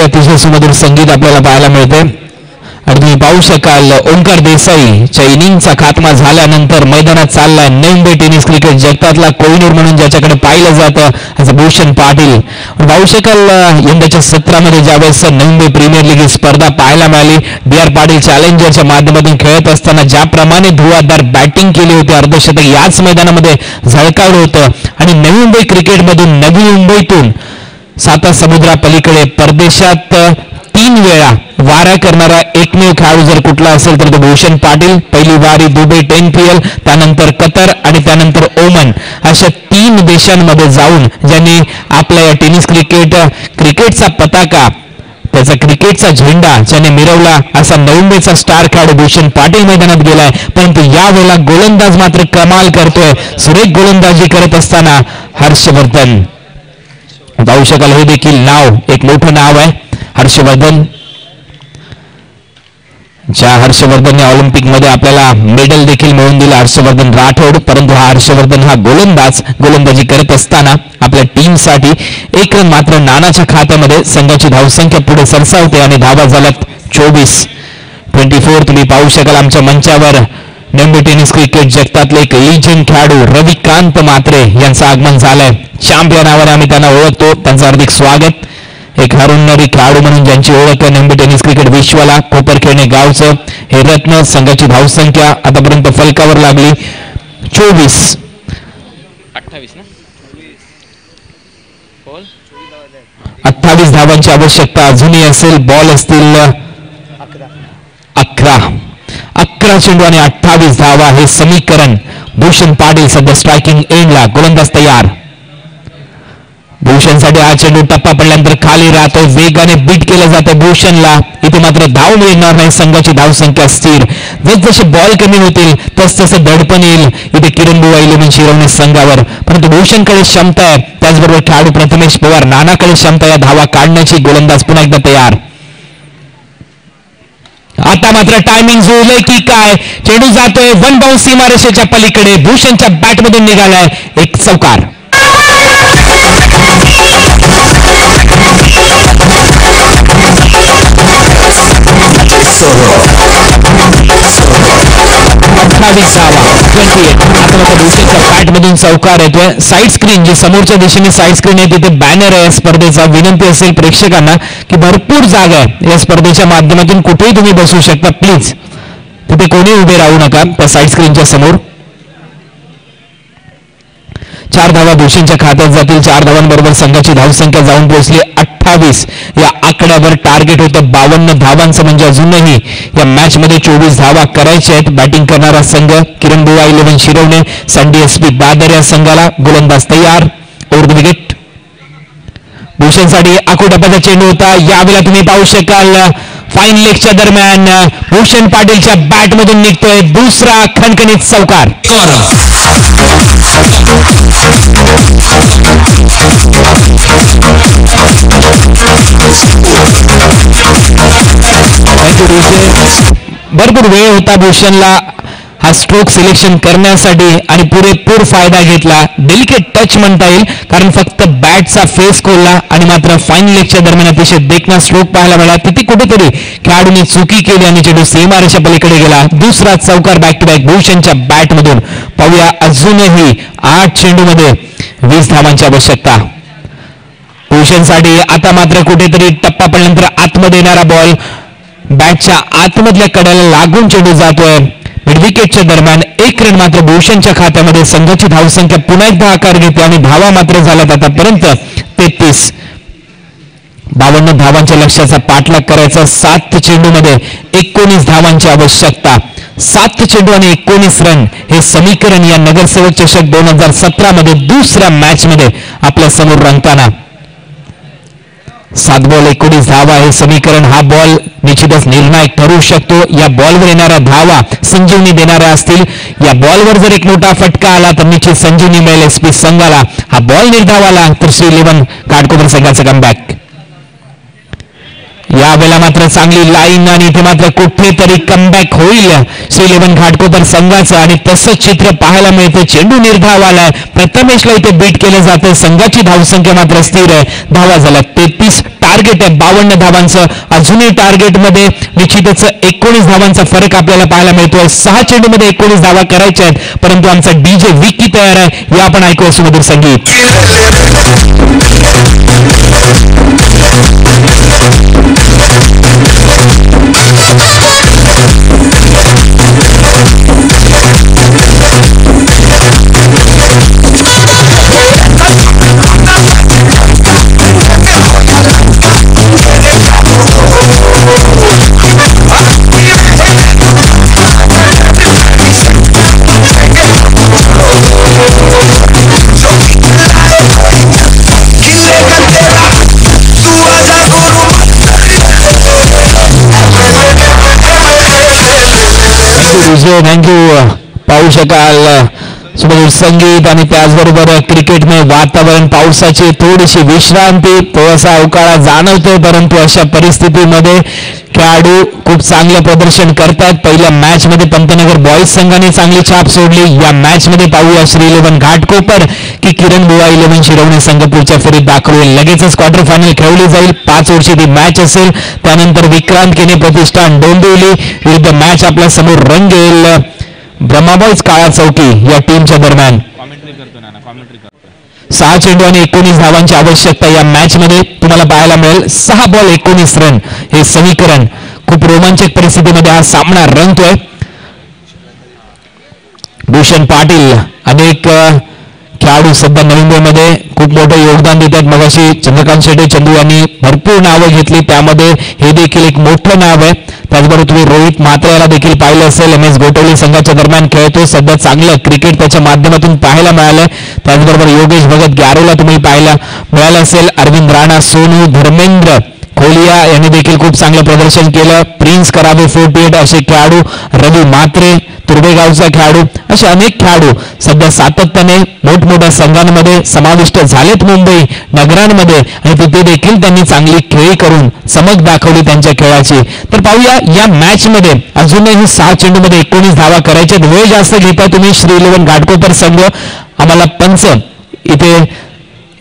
अतिशय सुमधुर संगीत आपल्याला पाहायला मिळते आणि तुम्ही पाहू शकाल ओंकार देसाईच्या इनिंगचा खात्मा झाल्यानंतर मैदानात चाललाय नवी मुंबई टेनिस क्रिकेट जगतातला कोहिनूर म्हणून ज्याच्याकडे पाहिलं जातं असं भूषण पाटील. पाहू शकाल यंदाच्या सत्रामध्ये ज्यावेळेस नवी मुंबई प्रीमियर लीग स्पर्धा पाहायला मिळाली. DR पाटील चॅलेंजरच्या माध्यमातून खेळत असताना ज्याप्रमाणे धुवाधार बॅटिंग केली होती, अर्धशतक याच मैदानामध्ये झळकावलं होतं आणि नवी मुंबई क्रिकेटमधून नवी मुंबईतून साता समुद्रापलीकडे परदेशात 3 वेळा वारा करणारा एकमेव खेळाडू जर कुठला असेल तर तो भूषण पाटील. पहिली वारी दुबई 10PL, त्यानंतर कतर आणि त्यानंतर ओमन, अशा 3 देशांमध्ये जाऊन ज्यांनी आपल्या या टेनिस क्रिकेटचा पताका, त्याचा क्रिकेटचा झेंडा ज्याने मिरवला असा नवी मुंबईचा स्टार खेळाडू भूषण पाटील मैदानात गेलाय. परंतु यावेळेला गोलंदाज मात्र कमाल करतोय. सुरेख गोलंदाजी करत असताना हर्षवर्धन. पाहू शकाल हे देखील नाव एक मोठं नाव आहे हर्षवर्धन. ज्या हर्षवर्धनने ऑलिम्पिक मध्ये आपल्याला मेडल देखील मिळवून दिलं हर्षवर्धन राठोड. परंतु हा हर्षवर्धन हा गोलंदाजी करत असताना आपल्या टीमसाठी 1 रन मात्र नानाच्या खात्यामध्ये. संघाची धावसंख्या पुढे सरसावते आणि धावा झाल्यात 24. तुम्ही पाहू शकाल आमच्या मंचावर नवी टेनिस क्रिकेट जगतातले एक लिजंड खेळाडू रविकांत म्हात्रे यांचं आगमन झालंय. चॅम्पियन नावाने आम्ही त्यांना ओळखतो. त्यांचं हार्दिक स्वागत. एक हरवणारी खेळाडू म्हणून ज्यांची ओळख आहे नवी टेनिस क्रिकेट विश्वाला, कोपरखेडणे गावचं हे रत्न. संघाची धावसंख्या आतापर्यंत फलकावर लागली 24. 28 धावांची आवश्यकता अजूनही असेल. बॉल असतील 11 चेंडू आणि 28 धावा. हे समीकरण भूषण पाटील सध्या स्ट्रायकिंग एंडला. गोलंदाज तयार. भूषणसाठी हा चेंडू टप्पा पडल्यानंतर खाली राहतो. वेगाने बीट केलं जातं भूषणला. इथे मात्र धाव मिळणार नाही. संघाची धावसंख्या स्थिर. जसजसे बॉल कमी होतील तसतसं दडपण येईल इथे किरण बुवा 11 शिरवणे संघावर. परंतु भूषणकडे क्षमता आहे. त्याचबरोबर खेळाडू प्रथमेश पवार नानाकडे क्षमता या धावा काढण्याची. गोलंदाज पुन्हा एकदा तयार. आता मात्र टायमिंग जुळलंय की काय. चेंडू जातोय वन बाउन्स सीमारेषेच्या पलीकडे. भूषणच्या बॅटमधून निघालाय एक चौकार. आता मात्र भूषणच्या बॅटमधून चौकार येतोय. साईड स्क्रीन जी समोरच्या दिशेने साईड स्क्रीन आहे तिथे बॅनर आहे स्पर्धेचा. विनंती असेल प्रेक्षकांना की भरपूर जागा आहे या स्पर्धेच्या माध्यमातून कुठेही तुम्ही बसू शकता. प्लीज तिथे कोणी उभे राहू नका त्या साईड स्क्रीनच्या समोर. 4 धावा भूषणच्या खात्यात जातील. 4 धावांबरोबर संघाची धावसंख्या जाऊन पोहोचली 28. या आकड्यावर टार्गेट होतं 52 धावांचं. म्हणजे अजूनही या मॅच मध्ये 24 धावा करायच्या आहेत. बॅटिंग करणारा संघ किरण बुवा 11 शिरवणे, संडी एसपी दादर या संघाला. गोलंदाज तयार. Over the wicket. भूषणसाठी आखोटप्पाचा चेंडू होता. यावेळेला तुम्ही पाहू शकाल फाईन लेगच्या दरम्यान भूषण पाटीलच्या बॅटमधून निघतोय दुसरा खणखणीत चौकार. भरपूर वेळ होता भूषणला हा स्ट्रोक सिलेक्शन करण्यासाठी आणि पुरेपूर फायदा घेतला. डेलिकेट टच म्हणता येईल कारण फक्त बॅटचा फेस खोलला आणि मात्र फाईन लेगच्या दरम्यान अतिशय देखणा स्ट्रोक पाहायला मिळाला. तिथे कुठेतरी खेळाडूने चुकी केली आणि चेंडू सीमारेषेच्या पलीकडे गेला. दुसरा चौकार बॅक टू बॅक भूषणच्या बॅटमधून. पाहूया अजूनही 8 चेंडूमध्ये 20 धावांची आवश्यकता भूषणसाठी. आता मात्र कुठेतरी टप्पा पडल्यानंतर आतमध्ये येणारा बॉल बॅटच्या आतमधल्या कड्याला लागून चेंडू जातोय. मिडविकेटच्या दरम्यान 1 रन मात्र भूषणच्या खात्यामध्ये. संघाची धावसंख्या पुन्हा एकदा आकार घेते आणि धावा मात्र झाल्यात आतापर्यंत 33. 52 धावांच्या लक्ष्याचा पाठलाग करायचा. 7 चेंडूमध्ये 19 धावांची आवश्यकता. 7 चेंडू आणि 19 रन हे समीकरण या नगरसेवक चषक 2017 मध्ये दुसऱ्या मॅच मध्ये आपल्या समोर रंगताना. 7 बॉल 19 धावा हे समीकरण. हा बॉल निश्चितच निर्णायक ठरू शकतो. या बॉलवर येणाऱ्या धावा संजीवनी देणाऱ्या असतील. या बॉलवर जर एक मोठा फटका आला तर निश्चित संजीवनी मिळेल एसपी संघाला. हा बॉल निर्धावाला तर श्री 11 काटकोपर संघाचा कमबॅक. यावेळेला मात्र चांगली लाईन आणि इथे मात्र कुठेतरी कमबॅक होईल श्री 11 घाटकोपर संघाचं आणि तसंच चित्र पाहायला मिळते. चेंडू निर्धावालाय. प्रथमेशला इथे बीट केलं जातं. संघाची धावसंख्या मात्र स्थिर आहे. धावा झाल्या 33. टार्गेट आहे 52 धावांचं. अजूनही टार्गेटमध्ये निश्चितच 19 धावांचा फरक आपल्याला पाहायला मिळतोय. 6 चेंडूमध्ये 19 धावा करायच्या आहेत परंतु आमचा डीजे विकी तयार आहे. या आपण ऐकूया सुमधुर संगीत. थँक्यू. पाहू शकाल सुमधुर संगीत आणि त्याचबरोबर क्रिकेटमध्ये वातावरण पावसाची थोडीशी विश्रांती थोडासा अवकाळा जाणवतोय परंतु अशा परिस्थितीमध्ये खेळाडू खूप चांगलं प्रदर्शन करतात. पहिल्या मॅच मध्ये पंतनगर बॉईज संघाने चांगली छाप सोडली. या मॅच मध्ये पाहूया श्री 11 घाटकोपर की किरण बुवा 11 शिरवणे संघ पुढच्या फेरीत दाखल होईल. लगेचच क्वार्टर फायनल खेळवली जाईल. 5 ओव्हरची ती मॅच असेल. त्यानंतर विक्रांत केने प्रतिष्ठान डोंबिवली विरुद्ध मॅच आपल्या समोर रंगेल. ब्रह्माबॉईज काळा चौकी या टीमच्या दरम्यान. 6 चेंडू आणि 19 धावांची आवश्यकता या मॅच मध्ये तुम्हाला पाहायला मिळेल. 6 बॉल 19 रन हे समीकरण. खूप रोमांचक परिस्थितीमध्ये हा सामना रंगतोय. भूषण पाटील अनेक खेळाडू सध्या नवी मुंबईमध्ये खूप मोठं योगदान देतात. मगाशी चंद्रकांत शेटे चंदू यांनी भरपूर नावं घेतली त्यामध्ये हे देखील एक मोठं नाव आहे. त्याचबरोबर तुम्ही रोहित म्हात्रे याला देखील पाहिलं असेल. MS गोटवली संघाच्या दरम्यान खेळतो. सध्या चांगलं क्रिकेट त्याच्या माध्यमातून पाहायला मिळालं. त्याचबरोबर योगेश भगत गॅरोला तुम्ही पाहायला मिळालं असेल. अरविंद राणा, सोनू, धर्मेंद्र खोलिया यांनी देखील खूप चांगलं प्रदर्शन केलं. प्रिन्स करावे 48 असे खेळाडू, रवी मात्रे तुर्भेगावचा खेळाडू, असे अनेक खेळाडू सध्या सातत्याने मोठमोठ्या संघांमध्ये समाविष्ट झालेत मुंबई नगरांमध्ये आणि तिथे देखील त्यांनी चांगली खेळी करून चमक दाखवली त्यांच्या खेळाची. तर पाहूया या मॅच मध्ये अजूनही 6 चेंडूमध्ये 19 धावा करायच्या. वेळ जास्त घेता तुम्ही श्री 11 घाटकोपर संघ, आम्हाला पंच इथे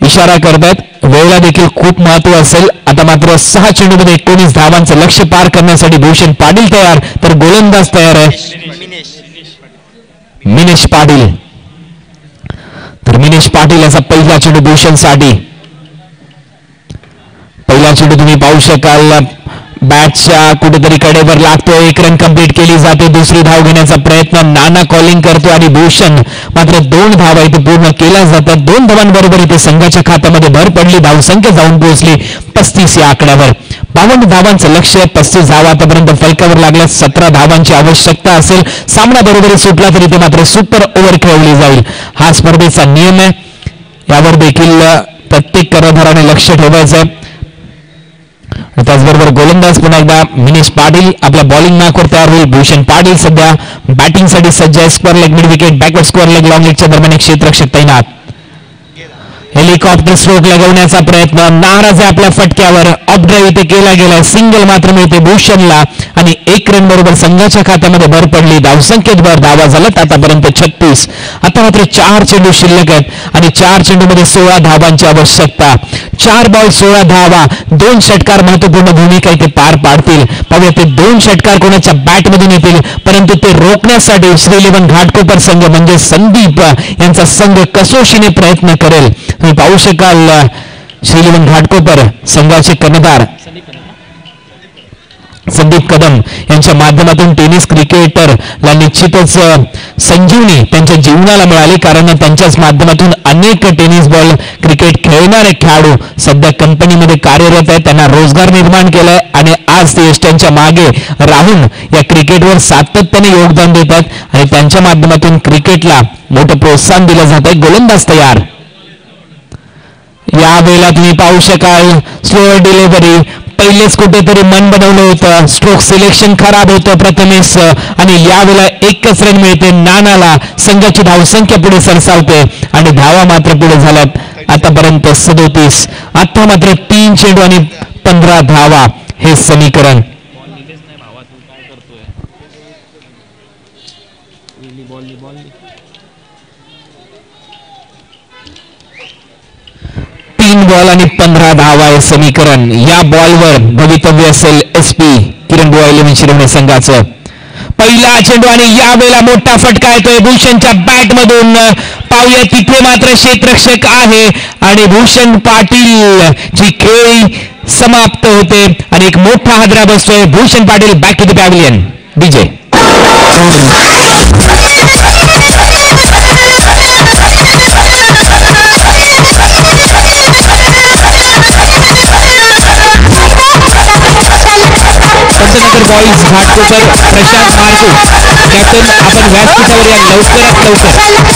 इशारा करतात, वेळेला देखील खूप महत्व असेल. आता मात्र 6 चेंडूमध्ये 19 धावांचं लक्ष्य पार करण्यासाठी भूषण पाटील तयार, तर गोलंदाज तयार आहे मिनेश पाटील. तर मिनेश पाटील याचा पहिला चेंडू भूषणसाठी. पहिला चेंडू तुम्ही पाहू शकाल बॅटच्या कुठेतरी कडेवर लागतो, 1 रन कंप्लीट केली जाते. दुसरी धाव घेण्याचा प्रयत्न नाना कॉलिंग करतो आणि भूषण मात्र 2 धावा इथे पूर्ण केल्या जातात. 2 धावांबरोबर इथे संघाच्या खात्यामध्ये भर पडली, धावसंख्या जाऊन पोहोचली 35 या आकड्यावर. 52 धावांचं लक्ष्य, 35 धावा आतापर्यंत फलकावर लागल्या. 17 धावांची आवश्यकता असेल. सामना बरोबरी सुटला तरी ते मात्र सुपर ओव्हर खेळवली जाईल, हा स्पर्धेचा नियम आहे. यावर देखील प्रत्येक कर्णधाराने लक्ष ठेवायचं आहे. त्याचबरोबर गोलंदाज पुन्हा एकदा मिनेश पाटील आपल्या बॉलिंग मॅकवर तयार होईल. भूषण पाटील सध्या बॅटिंगसाठी सज्ज आहे. Square leg, mid wicket, backward square leg, long लेगच्या दरम्यान एक क्षेत्ररक्षक तैनात. हेलिकॉप्टर स्ट्रोक लगवण्याचा प्रयत्न, नाराज आहे आपल्या फटक्यावर. ऑफ ड्राईव्ह इथे केला गेलाय, सिंगल मात्र मिळते भूषणला आणि 1 रन बरोबर संघाच्या खात्यामध्ये भर पडली. धावसंख्येत भर, धावा झाल्यात आतापर्यंत 36. आता मात्र 4 चेंडू शिल्लक आहेत आणि 4 चेंडूमध्ये 16 धावांची आवश्यकता. 4 बॉल 16 धावा, 2 षटकार महत्वपूर्ण भूमिका इथे पार पाडतील. पाहूया ते 2 षटकार कोणाच्या बॅटमधून येतील, परंतु ते रोखण्यासाठी श्री 11 घाटकोपर संघ म्हणजे संदीप यांचा संघ कसोशीने प्रयत्न करेल. तुम्ही पाहू शकाल श्री 11 घाटकोपर संघाचे कर्णधार संदीप कदम यांच्या माध्यमातून टेनिस क्रिकेटरला निश्चितच संजीवनी त्यांच्या जीवनाला मिळाली, कारण त्यांच्याच माध्यमातून अनेक टेनिस बॉल क्रिकेट खेळणारे खेळाडू सध्या कंपनीमध्ये कार्यरत आहेत. त्यांना रोजगार निर्माण केलाय आणि आज ते यष्ट्यांच्या मागे राहून या क्रिकेटवर सातत्याने योगदान देतात आणि त्यांच्या माध्यमातून क्रिकेटला मोठं प्रोत्साहन दिलं जात आहे. गोलंदाज तयार. यावेळेला तुम्ही पाहू शकाल स्लोअर डिलिव्हरी, पहिलेच कुठेतरी मन बनवलं होतं, स्ट्रोक सिलेक्शन खराब होतं प्रथमेश आणि यावेळेला 1च रन मिळते नानाला. संघाची धावसंख्या पुढे सरसावते आणि धावा मात्र पुढे झाल्यात आतापर्यंत 37. आता मात्र 3 चेंडू आणि 15 धावा हे समीकरण. बॉल आणि 15 धावा हे समीकरण. या बॉलवर भवितव्य असेल SP किरण बुवा 11 शिरवणे संघाचं. पहिला चेंडू आणि यावेळेला मोठा फटका येतोय भूषणच्या बॅट मधून. पाहूया तिथे मात्र क्षेत्ररक्षक आहे आणि भूषण पाटील ची खेळी समाप्त होते आणि एक मोठा हादरा बसतोय. Bhushan Patil back to the pavilion. Vijay Pantnagar boys Ghatkopar Prashant Margu captain, आपण व्यासपीठावर या लवकरात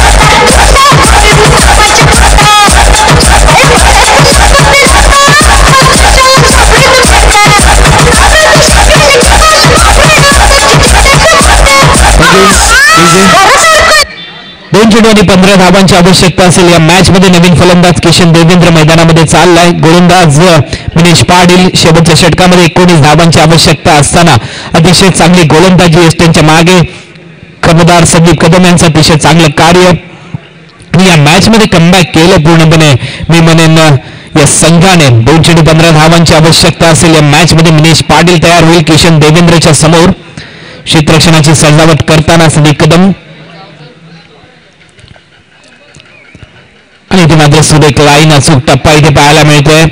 लवकर. दोन चेंडू आणि 15 धावांची आवश्यकता असेल या मॅच मध्ये. नवीन फलंदाज किशन देवेंद्र मैदानामध्ये चाललाय. गोलंदाज मिनेश पाटील. शेवटच्या षटकामध्ये 19 धावांची आवश्यकता असताना अतिशय चांगली गोलंदाजी यष्ट्यांच्या मागे. कर्णधार संदीप कदम यांचं अतिशय चांगलं कार्य आणि या मॅच मध्ये कमबॅक केलं पूर्णपणे. मी म्हणेन या संघाने 2 चेंडू 15 धावांची आवश्यकता असेल या मॅच मध्ये. मिनेश पाटील तयार होईल किशन देवेंद्रच्या समोर. क्षेत्ररक्षणाची सजावट करताना संदीप कदम आणि इथे मात्र सुरेख लाईन अचूक टप्पा इथे पाहायला मिळतोय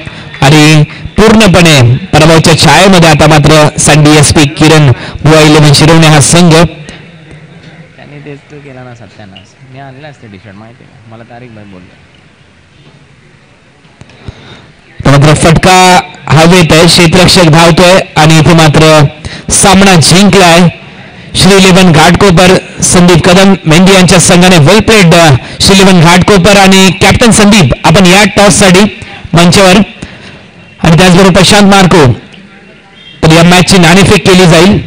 आणि पूर्णपणे पराभवाच्या छायेमध्ये आता मात्र सँडी SP किरण बुवा 11 शिरवणे हा संघ. त्यांनी तेच केला ना सत्यानाश. मी आणलं असते टी शर्ट माहिती आहे मला तारीख भाई बोलले. मात्र फटका हवेत आहे. क्षेत्ररक्षक धावतोय आणि इथे मात्र सामना जिंकलाय श्री 11 घाटकोपर. संदीप कदम मेंढी यांच्या संघाने वेल प्लेड श्री 11 घाटकोपर आणि कॅप्टन संदीप आपण या टॉस साठी मंचावर आणि त्याचबरोबर प्रशांत मार्को. तर या मॅचची नाणेफेक केली जाईल.